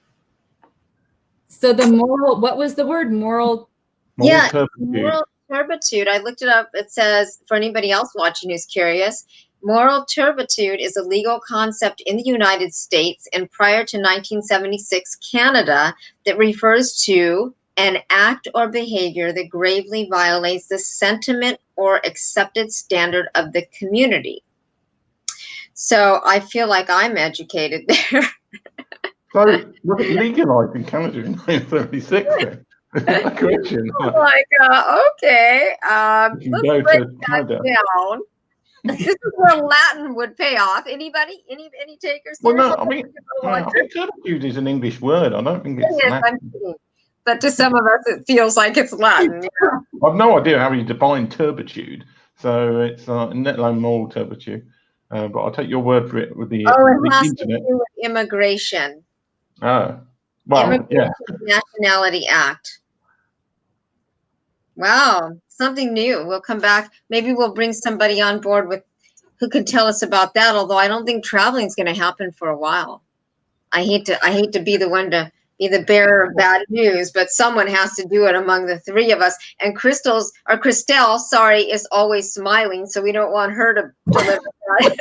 [SPEAKER 2] So the moral, what was the word? Moral
[SPEAKER 3] turpitude.
[SPEAKER 1] Moral turpitude. I looked it up. It says, for anybody else watching who's curious, moral turpitude is a legal concept in the United States and prior to 1976 Canada that refers to an act or behavior that gravely violates the sentiment or accepted standard of the community. So I feel like I'm educated there.
[SPEAKER 3] So was it legalized in Canada in 1976 then? A question.
[SPEAKER 1] Oh my God. Okay. Let's break that down. This is where Latin would pay off. Anybody? Any takers?
[SPEAKER 3] Well, no, I mean, I think turpitude is an English word. I don't think it's Latin.
[SPEAKER 1] But to some of us, it feels like it's Latin.
[SPEAKER 3] I've no idea how you define turpitude, so it's let alone moral turpitude. But I'll take your word for it with the
[SPEAKER 1] has
[SPEAKER 3] internet.
[SPEAKER 1] To do with immigration.
[SPEAKER 3] Oh, well,
[SPEAKER 1] Immigration Nationality Act. Wow, something new. We'll come back. Maybe we'll bring somebody on board who can tell us about that. Although I don't think traveling is going to happen for a while. I hate to be the one to be the bearer of bad news, but someone has to do it among the three of us. And Christelle, sorry, is always smiling, so we don't want her to deliver that.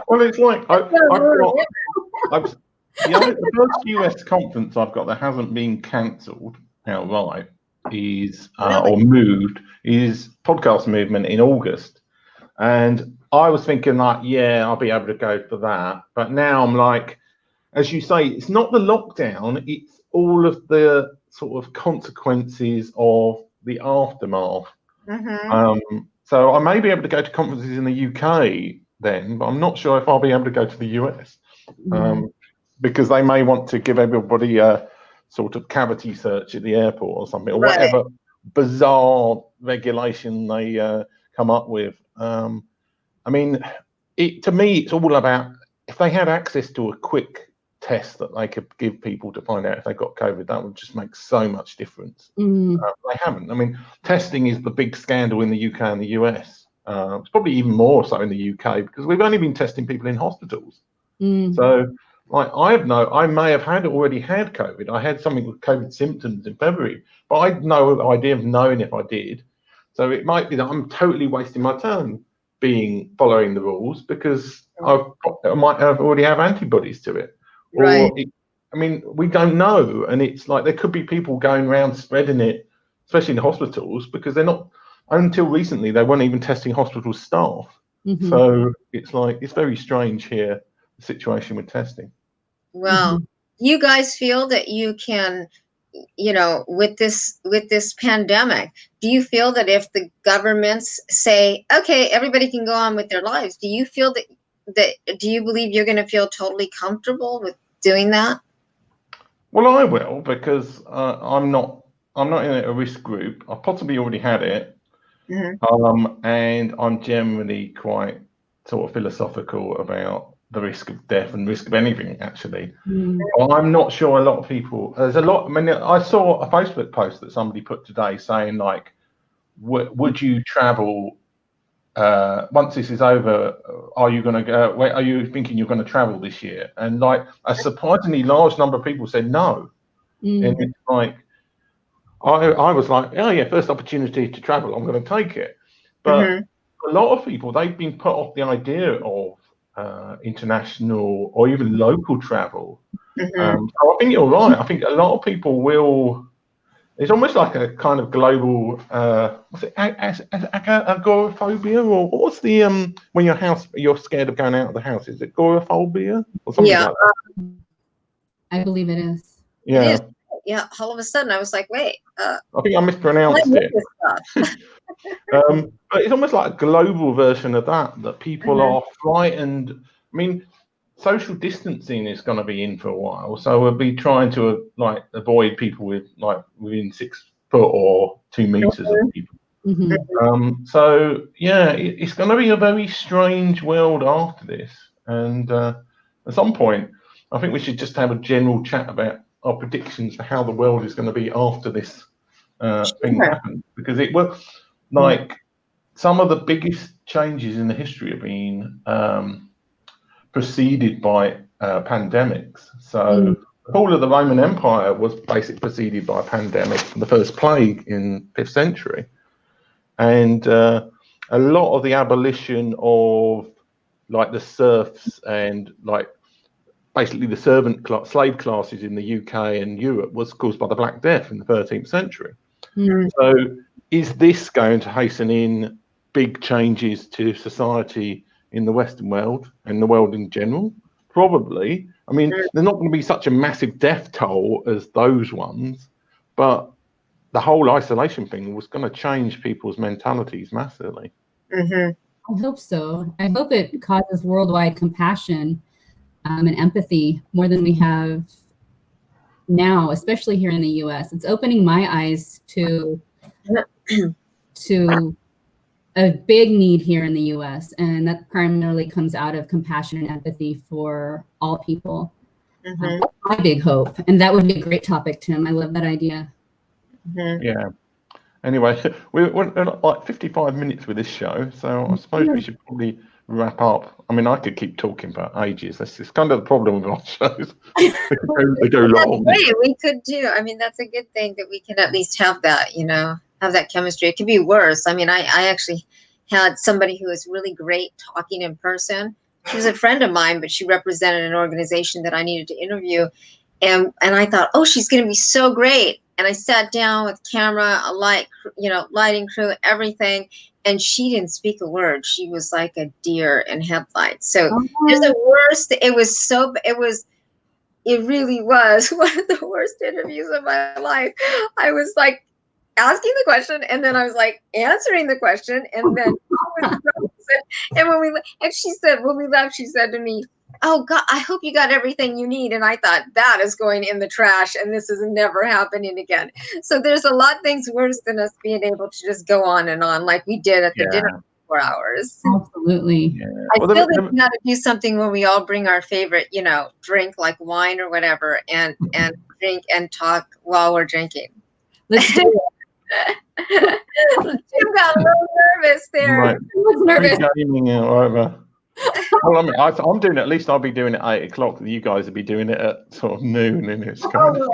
[SPEAKER 3] Well, it's like the first US conference I've got that hasn't been cancelled outright is or moved is Podcast Movement in August, and I was thinking like, yeah, I'll be able to go for that, but now I'm like, as you say, it's not the lockdown, it's all of the sort of consequences of the aftermath. So I may be able to go to conferences in the UK then, but I'm not sure if I'll be able to go to the US, because they may want to give everybody a sort of cavity search at the airport or something, or whatever bizarre regulation they come up with. I mean, to me, it's all about, if they had access to a quick test that they could give people to find out if they got COVID, that would just make so much difference. They haven't. I mean, testing is the big scandal in the UK and the US. It's probably even more so in the UK because we've only been testing people in hospitals. So, like, I may have already had COVID. I had something with COVID symptoms in February, but I had no idea of knowing if I did. So it might be that I'm totally wasting my time following the rules because I might already have antibodies to it. Or I mean, we don't know, and it's like there could be people going around spreading it, especially in the hospitals, because they're not. Until recently, they weren't even testing hospital staff. So it's like it's very strange here, the situation with testing.
[SPEAKER 1] Well, you guys feel that you can, with this pandemic, do you feel that if the governments say, okay, everybody can go on with their lives, do you feel do you believe you're going to feel totally comfortable with doing that?
[SPEAKER 3] Well, I will, because I'm not in a risk group. I possibly already had it, and I'm generally quite sort of philosophical about the risk of death and risk of anything, actually. Well, I'm not sure a lot of people. There's a lot. I mean, I saw a Facebook post that somebody put today saying like, would you travel? Once this is over, are you going to go? Are you thinking you're going to travel this year? And like a surprisingly large number of people said no. And it's like, I was like, oh yeah, first opportunity to travel, I'm going to take it. But a lot of people, they've been put off the idea of international or even local travel. So I think you're right. I think a lot of people will. It's almost like a kind of global, what's it, agoraphobia, or what's the when you're scared of going out of the house? Is it agoraphobia or something like that?
[SPEAKER 2] I believe it is.
[SPEAKER 3] Yeah.
[SPEAKER 1] It is. Yeah. All of a sudden, I was like, wait.
[SPEAKER 3] I think I mispronounced it. But it's almost like a global version of that people are frightened. I mean, social distancing is going to be in for a while, so we'll be trying to like avoid people with like within 6 foot or 2 meters of people. So yeah, it's going to be a very strange world after this, and at some point I think we should just have a general chat about our predictions for how the world is going to be after this thing happens, because it will, like, some of the biggest changes in the history have been preceded by pandemics. So the whole of the Roman Empire was basically preceded by a pandemic, the first plague in 5th century. And a lot of the abolition of like the serfs and like basically the slave classes in the UK and Europe was caused by the Black Death in the 13th century. So is this going to hasten in big changes to society in the Western world and the world in general? Probably. I mean, there's not going to be such a massive death toll as those ones, but the whole isolation thing was going to change people's mentalities massively.
[SPEAKER 2] I hope so. I hope it causes worldwide compassion and empathy more than we have now, especially here in the US. It's opening my eyes to a big need here in the US, and that primarily comes out of compassion and empathy for all people. That's my big hope, and that would be a great topic, Tim. I love that idea.
[SPEAKER 3] Yeah. Anyway, we're like 55 minutes with this show, so I suppose we should probably wrap up. I mean, I could keep talking for ages. That's just kind of the problem with our shows. They go long.
[SPEAKER 1] Great. We could do. I mean, that's a good thing that we can at least have that, have that chemistry. It could be worse. I mean, I actually had somebody who was really great talking in person. She was a friend of mine, but she represented an organization that I needed to interview. And I thought, oh, she's going to be so great. And I sat down with camera, a light, lighting crew, everything. And she didn't speak a word. She was like a deer in headlights. So there's the worst. It really was one of the worst interviews of my life. I was like asking the question, and then I was like answering the question, and then and she said, when we left, she said to me, "Oh God, I hope you got everything you need." And I thought, that is going in the trash, and this is never happening again. So there's a lot of things worse than us being able to just go on and on like we did at the dinner for 4 hours.
[SPEAKER 2] Absolutely.
[SPEAKER 3] Yeah.
[SPEAKER 1] I feel that we got to do something where we all bring our favorite, drink like wine or whatever, and drink and talk while we're drinking.
[SPEAKER 2] Let's do it.
[SPEAKER 1] Tim got a little nervous there.
[SPEAKER 3] Right.
[SPEAKER 2] Nervous.
[SPEAKER 3] Gaming or whatever. Well, I mean, I'm doing it. At least I'll be doing it at 8 o'clock. You guys will be doing it at sort of noon, and it's kind of.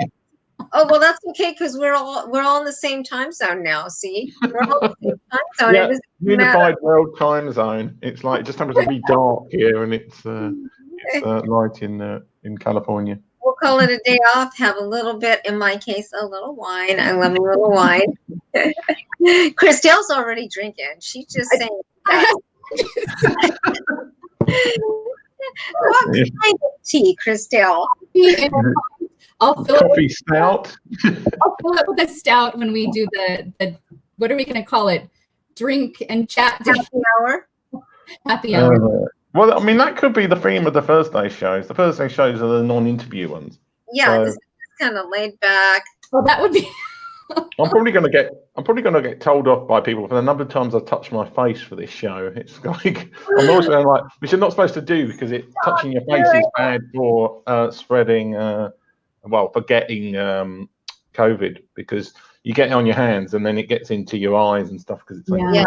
[SPEAKER 1] Oh well, that's okay because we're all in the same time zone now. See, we're all in the same time zone.
[SPEAKER 3] Yeah, unified world time zone. It's like it just happens to be dark here, and it's light in California.
[SPEAKER 1] We'll call it a day off. Have a little bit. In my case, a little wine. I love a little wine. Christelle's already drinking. She's just saying that. What kind of tea, Christelle?
[SPEAKER 2] I'll fill
[SPEAKER 3] Coffee stout.
[SPEAKER 2] I'll fill it with a stout when we do the what are we going to call it? Drink and chat.
[SPEAKER 1] Happy hour.
[SPEAKER 2] Happy hour.
[SPEAKER 3] Well, I mean, that could be the theme of the Thursday shows. The Thursday shows are the non-interview ones.
[SPEAKER 1] Yeah, this is kind of laid back.
[SPEAKER 2] Well, that would be.
[SPEAKER 3] I'm probably going to get told off by people for the number of times I've touched my face for this show. It's like I'm always going like, which you're not supposed to do because touching your face is bad for spreading, for getting COVID, because you get it on your hands and then it gets into your eyes and stuff because it's like,
[SPEAKER 1] yeah.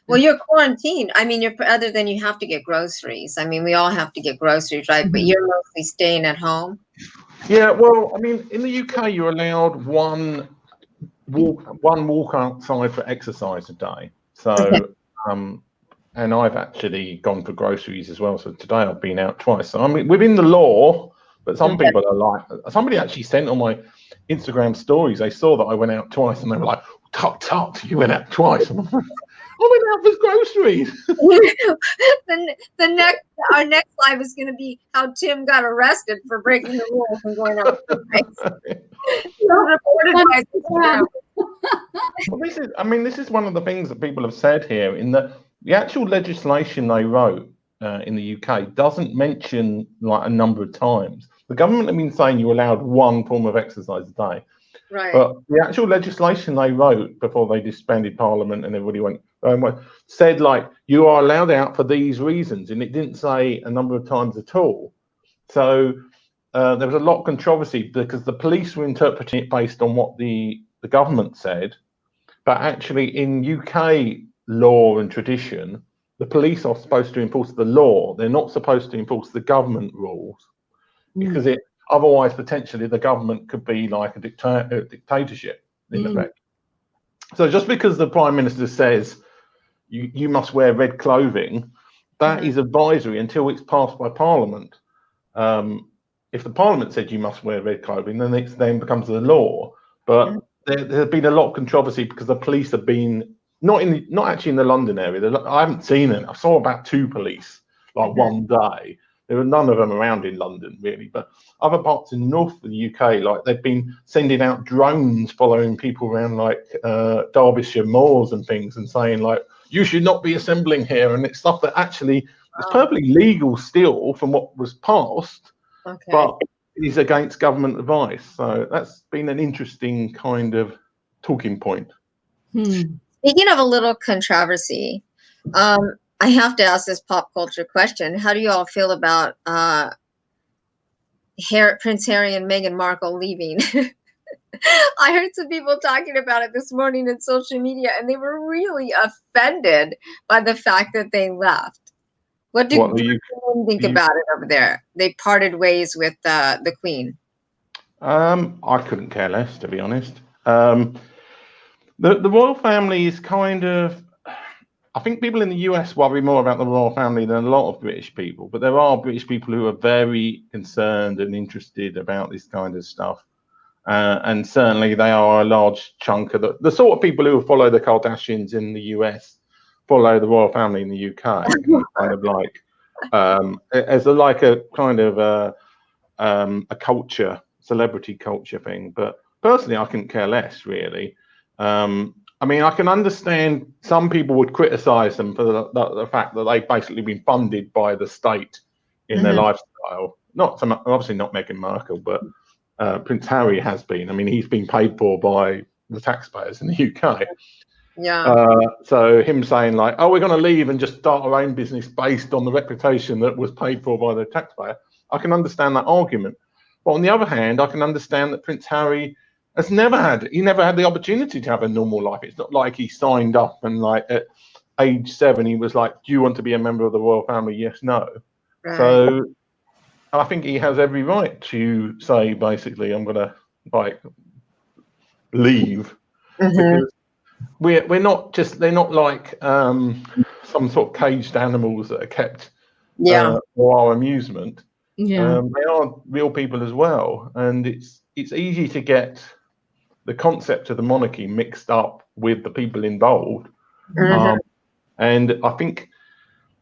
[SPEAKER 1] Well, you're quarantined. I mean, other than you have to get groceries. I mean, we all have to get groceries, right? But you're mostly staying at home.
[SPEAKER 3] Yeah. Well, I mean, in the UK, you're allowed one walk outside for exercise a day. So, and I've actually gone for groceries as well. So today I've been out twice. So I mean, within the law, but some people are like, somebody actually sent on my Instagram stories. They saw that I went out twice, and they were like, "Tut, you went out twice." And I'm like, I went out for groceries.
[SPEAKER 1] Our next live is going to be how Tim got arrested for breaking the rules and going out.
[SPEAKER 3] Well, this is one of the things that people have said here, in that the actual legislation they wrote in the UK doesn't mention like a number of times. The government have been saying you're allowed one form of exercise a day.
[SPEAKER 1] Right.
[SPEAKER 3] But the actual legislation they wrote before they disbanded Parliament and everybody said like you are allowed out for these reasons, and it didn't say a number of times at all. So there was a lot of controversy because the police were interpreting it based on what the government said, but actually in UK law and tradition, the police are supposed to enforce the law. They're not supposed to enforce the government rules, because otherwise potentially the government could be like a dictatorship in effect. So just because the Prime Minister says you must wear red clothing, that is advisory until it's passed by Parliament. If the Parliament said you must wear red clothing, then it then becomes the law. But there's been a lot of controversy because the police have been not actually in the London area. I haven't seen it. I saw about 2 police one day. There were none of them around in London really, but other parts in the north of the UK, like they've been sending out drones following people around like Derbyshire moors and things, and saying like you should not be assembling here, and it's stuff that actually is perfectly legal still from what was passed, but is against government advice. So that's been an interesting kind of talking point.
[SPEAKER 1] Speaking of a little controversy, I have to ask this pop culture question. How do you all feel about Prince Harry and Meghan Markle leaving? I heard some people talking about it this morning in social media, and they were really offended by the fact that they left. What do
[SPEAKER 3] What
[SPEAKER 1] you think about it over there? They parted ways with the Queen.
[SPEAKER 3] I couldn't care less, to be honest. The royal family is kind of. I think people in the US worry more about the royal family than a lot of British people, but there are British people who are very concerned and interested about this kind of stuff. And certainly they are a large chunk of the sort of people who follow the Kardashians in the US follow the royal family in the UK. Kind of like as a kind of a culture, celebrity culture thing. But personally, I couldn't care less, really. I mean, I can understand some people would criticize them for the fact that they've basically been funded by the state in their lifestyle. Not so much, obviously not Meghan Markle, but Prince Harry has been. I mean, he's been paid for by the taxpayers in the UK.
[SPEAKER 1] Yeah.
[SPEAKER 3] So him saying like, "Oh, we're going to leave and just start our own business based on the reputation that was paid for by the taxpayer," I can understand that argument. But on the other hand, I can understand that Prince Harry has never had the opportunity to have a normal life. It's not like he signed up and like at age 7 he was like, "Do you want to be a member of the royal family? Yes, no."
[SPEAKER 1] Right.
[SPEAKER 3] So I think he has every right to say basically, "I'm going to like leave," because they're not like some sort of caged animals that are kept for our amusement.
[SPEAKER 2] Yeah.
[SPEAKER 3] They are real people as well, and it's easy to get the concept of the monarchy mixed up with the people involved. And I think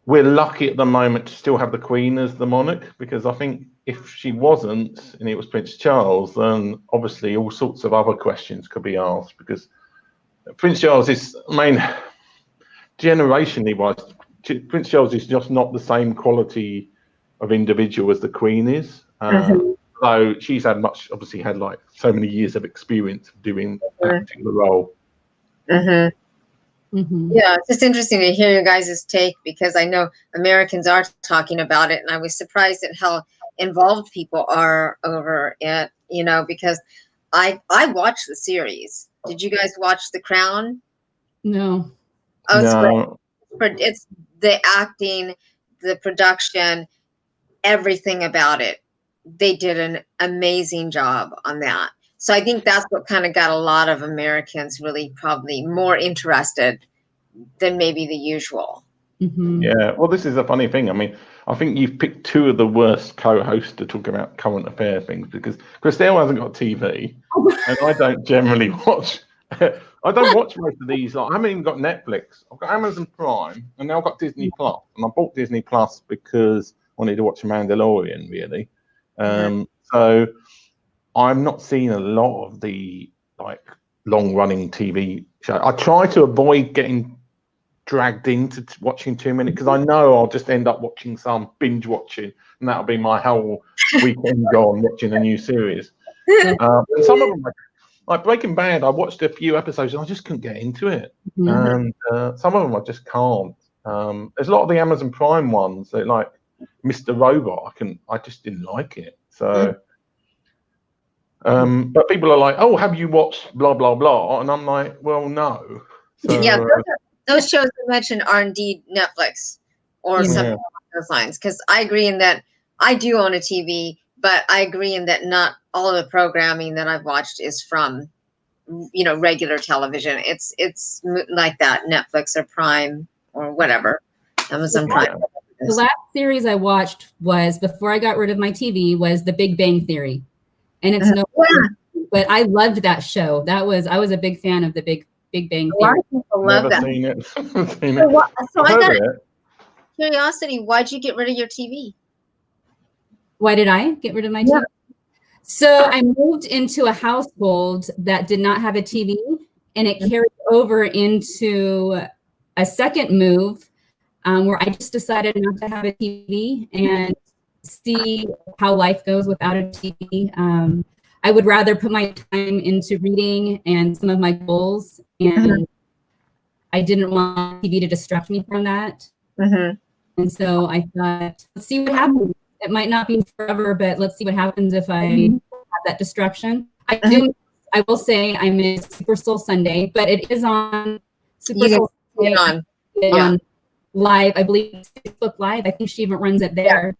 [SPEAKER 3] we're lucky at the moment to still have the Queen as the monarch, because I think if she wasn't and it was Prince Charles, then obviously all sorts of other questions could be asked, because Prince Charles is, I mean, generationally wise, Prince Charles is just not the same quality of individual as the Queen is. So she's obviously had like so many years of experience of doing that particular role.
[SPEAKER 1] Yeah, it's just interesting to hear your guys' take, because I know Americans are talking about it, and I was surprised at how involved people are over it, you know, because I watched the series. Did you guys watch The Crown?
[SPEAKER 2] No.
[SPEAKER 1] Oh, it's
[SPEAKER 3] No.
[SPEAKER 1] great. It's the acting, the production, everything about it. They did an amazing job on that. So I think that's what kind of got a lot of Americans really probably more interested than maybe the usual.
[SPEAKER 3] Yeah, well, this is a funny thing. I mean, I think you've picked two of the worst co-hosts to talk about current affair things, because Christelle hasn't got TV, and I don't generally watch. I don't watch most of these. Like, I haven't even got Netflix. I've got Amazon Prime, and now I've got Disney Plus. And I bought Disney Plus because I wanted to watch Mandalorian, really. So I'm not seeing a lot of the like long-running TV show. I try to avoid getting dragged into watching too many, because I know I'll just end up watching some binge watching, and that'll be my whole weekend gone watching a new series. And some of them, like Breaking Bad, I watched a few episodes and I just couldn't get into it. And some of them I just can't. There's a lot of the Amazon Prime ones that like Mr. Robot. I just didn't like it. So, but people are like, "Oh, have you watched blah blah blah?" And I'm like, "Well, no." So,
[SPEAKER 1] Yeah, those shows you mentioned are indeed Netflix or something along those lines. Because I agree in that I do own a TV, but I agree in that not all of the programming that I've watched is from, you know, regular television. It's like that, Netflix or Prime or whatever, Amazon Prime.
[SPEAKER 2] The last series I watched was, before I got rid of my TV, was The Big Bang Theory, and it's but I loved that show. I was a big fan of The Big Bang Theory.
[SPEAKER 1] A lot of people love that.
[SPEAKER 3] Seen it.
[SPEAKER 1] So I got curiosity. Why'd you get rid of your TV?
[SPEAKER 2] Why did I get rid of my TV? So I moved into a household that did not have a TV, and it carried over into a second move where I just decided not to have a TV and see how life goes without a TV. I would rather put my time into reading and some of my goals, and I didn't want TV to distract me from that. And so I thought, let's see what happens. It might not be forever, but let's see what happens if I have that distraction. I will say I miss Super Soul Sunday, but it is on Super Soul Sunday on Live, I believe Facebook Live. I think she even runs it there.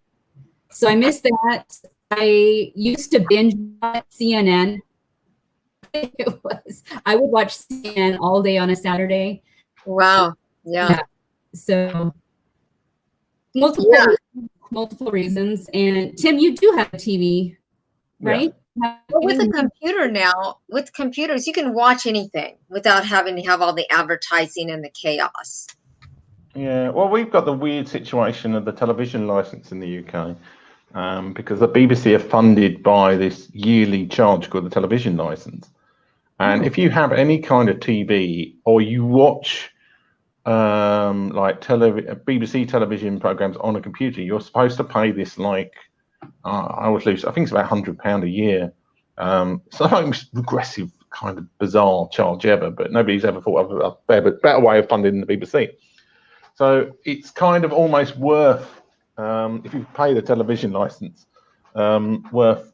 [SPEAKER 2] So I missed that. I used to binge watch CNN. I would watch CNN all day on a Saturday.
[SPEAKER 1] Wow. Yeah.
[SPEAKER 2] So multiple reasons. And Tim, you do have a TV, right?
[SPEAKER 1] Well, with a computer now, with computers, you can watch anything without having to have all the advertising and the chaos.
[SPEAKER 3] Yeah, well, we've got the weird situation of the television license in the UK, because the BBC are funded by this yearly charge called the television license. And if you have any kind of TV or you watch like BBC television programs on a computer, you're supposed to pay this, like, I always lose, I think it's about £100 a year. It's the most regressive, kind of bizarre charge ever, but nobody's ever thought of a better way of funding the BBC. So it's kind of almost worth, if you pay the television license, worth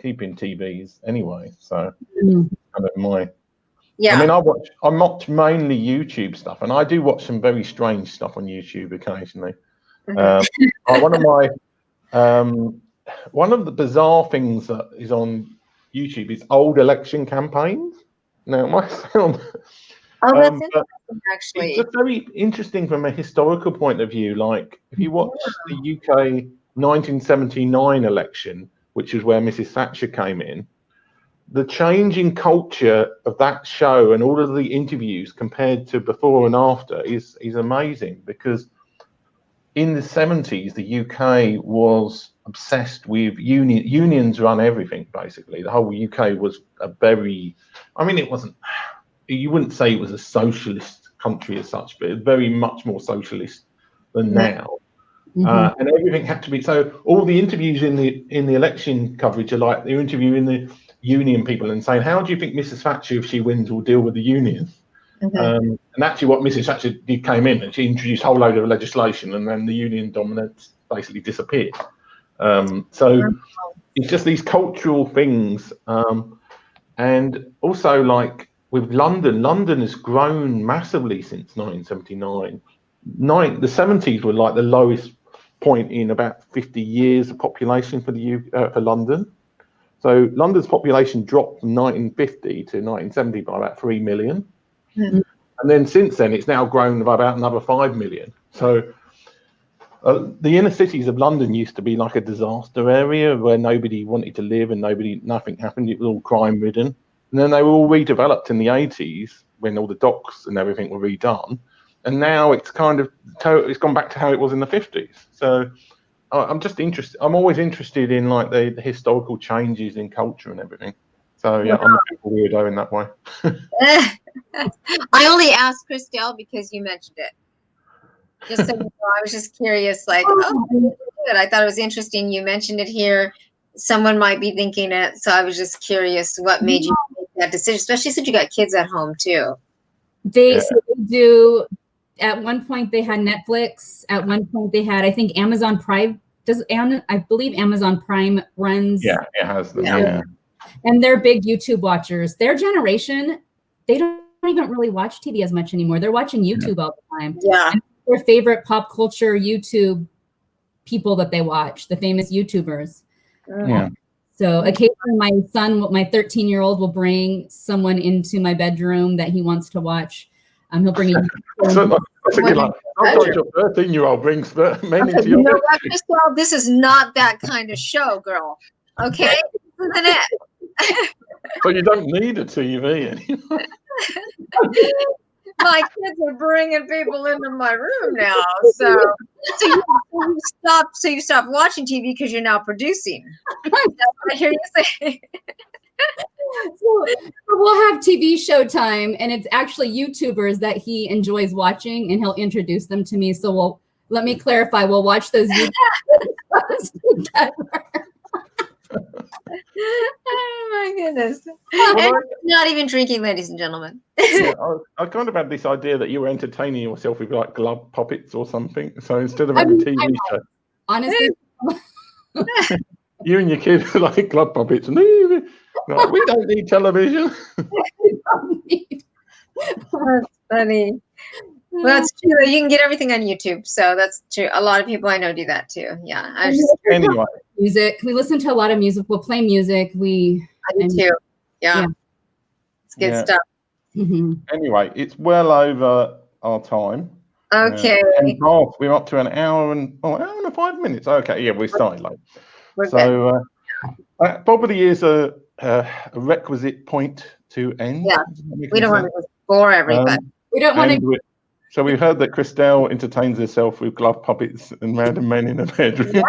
[SPEAKER 3] keeping TVs anyway. So kind of my, I mean, I watch mainly YouTube stuff, and I do watch some very strange stuff on YouTube occasionally. One of the bizarre things that is on YouTube is old election campaigns. Now, it might sound
[SPEAKER 1] that's interesting, actually.
[SPEAKER 3] It's just very interesting from a historical point of view. Like, if you watch the UK 1979 election, which is where Mrs. Thatcher came in, the change in culture of that show and all of the interviews compared to before and after is amazing, because in the 70s, the UK was obsessed with unions run everything, basically. The whole UK was a very, I mean, it wasn't, you wouldn't say it was a socialist country as such, but it's very much more socialist than now. And everything had to be, so all the interviews in the election coverage are like they're interviewing the union people and saying, how do you think Mrs. Thatcher, if she wins, will deal with the union? And actually what Mrs. Thatcher did came in and she introduced a whole load of legislation, and then the union dominance basically disappeared. So it's just these cultural things. And also, like, with London has grown massively since 1979. The 70s were like the lowest point in about 50 years of population for London. So London's population dropped from 1950 to 1970 by about 3 million. And then since then, it's now grown by about another 5 million. So the inner cities of London used to be like a disaster area where nobody wanted to live and nothing happened. It was all crime ridden. And then they were all redeveloped in the 80s when all the docks and everything were redone. And now it's kind of, it's gone back to how it was in the 50s. So I'm just interested. I'm always interested in like the historical changes in culture and everything. So yeah, I'm a bit of a weirdo in that way.
[SPEAKER 1] I only asked Christelle because you mentioned it. Just so you know, I was just curious, like, good. I thought it was interesting. You mentioned it here. Someone might be thinking it. So I was just curious what made you make that decision, especially since you got kids at home too.
[SPEAKER 2] They do. At one point they had Netflix. At one point they had, I think, Amazon Prime. I believe Amazon Prime runs.
[SPEAKER 3] Yeah, it has them. Yeah.
[SPEAKER 2] And they're big YouTube watchers. Their generation, they don't even really watch TV as much anymore. They're watching YouTube all the time.
[SPEAKER 1] Yeah.
[SPEAKER 2] And their favorite pop culture YouTube people that they watch, the famous YouTubers.
[SPEAKER 3] Yeah.
[SPEAKER 2] So occasionally my son, my 13-year-old, will bring someone into my bedroom that he wants to watch. He'll bring
[SPEAKER 3] Sometimes your 13-year-old brings men into your bedroom.
[SPEAKER 1] Christelle, this is not that kind of show, girl. Okay? This isn't it.
[SPEAKER 3] So you don't need a TV anymore.
[SPEAKER 1] My kids are bringing people into my room now. So you stop watching TV because you're now producing. That's what I hear you say.
[SPEAKER 2] So we'll have TV show time, and it's actually YouTubers that he enjoys watching, and he'll introduce them to me. So let me clarify. We'll watch those YouTubers together.
[SPEAKER 1] Oh my goodness. And not even drinking, ladies and gentlemen.
[SPEAKER 3] Yeah, I kind of had this idea that you were entertaining yourself with like glove puppets or something. So instead of having a TV show,
[SPEAKER 2] honestly,
[SPEAKER 3] you and your kid are like glove puppets. And like, we don't need television.
[SPEAKER 1] That's funny. Well, it's true. You can get everything on YouTube, so that's true. A lot of people I know do that too. Yeah, I was just
[SPEAKER 3] Anyway,
[SPEAKER 2] music. We listen to a lot of music. We'll play music.
[SPEAKER 1] I do too. Yeah, it's good stuff.
[SPEAKER 3] Anyway, it's well over our time.
[SPEAKER 1] Okay.
[SPEAKER 3] And we're up to an hour and 5 minutes. Okay, yeah, we started late.
[SPEAKER 1] We're
[SPEAKER 3] So that probably is a requisite point to end.
[SPEAKER 1] Yeah, we don't want to bore everybody.
[SPEAKER 2] We don't want to.
[SPEAKER 3] So we've heard that Christelle entertains herself with glove puppets and random men in the bedroom.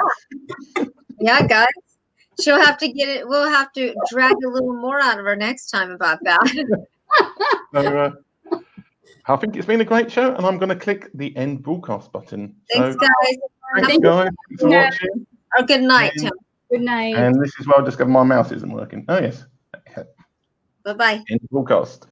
[SPEAKER 1] Yeah, guys. She'll have to get it. We'll have to drag a little more out of her next time about that.
[SPEAKER 3] So, I think it's been a great show, and I'm going to click the end broadcast button.
[SPEAKER 1] Thanks, guys.
[SPEAKER 3] Thanks, guys. Thanks for watching.
[SPEAKER 1] Oh, good night, Tim.
[SPEAKER 2] Good night.
[SPEAKER 3] And this is where I discovered my mouse isn't working. Oh, yes.
[SPEAKER 1] Bye-bye.
[SPEAKER 3] End broadcast.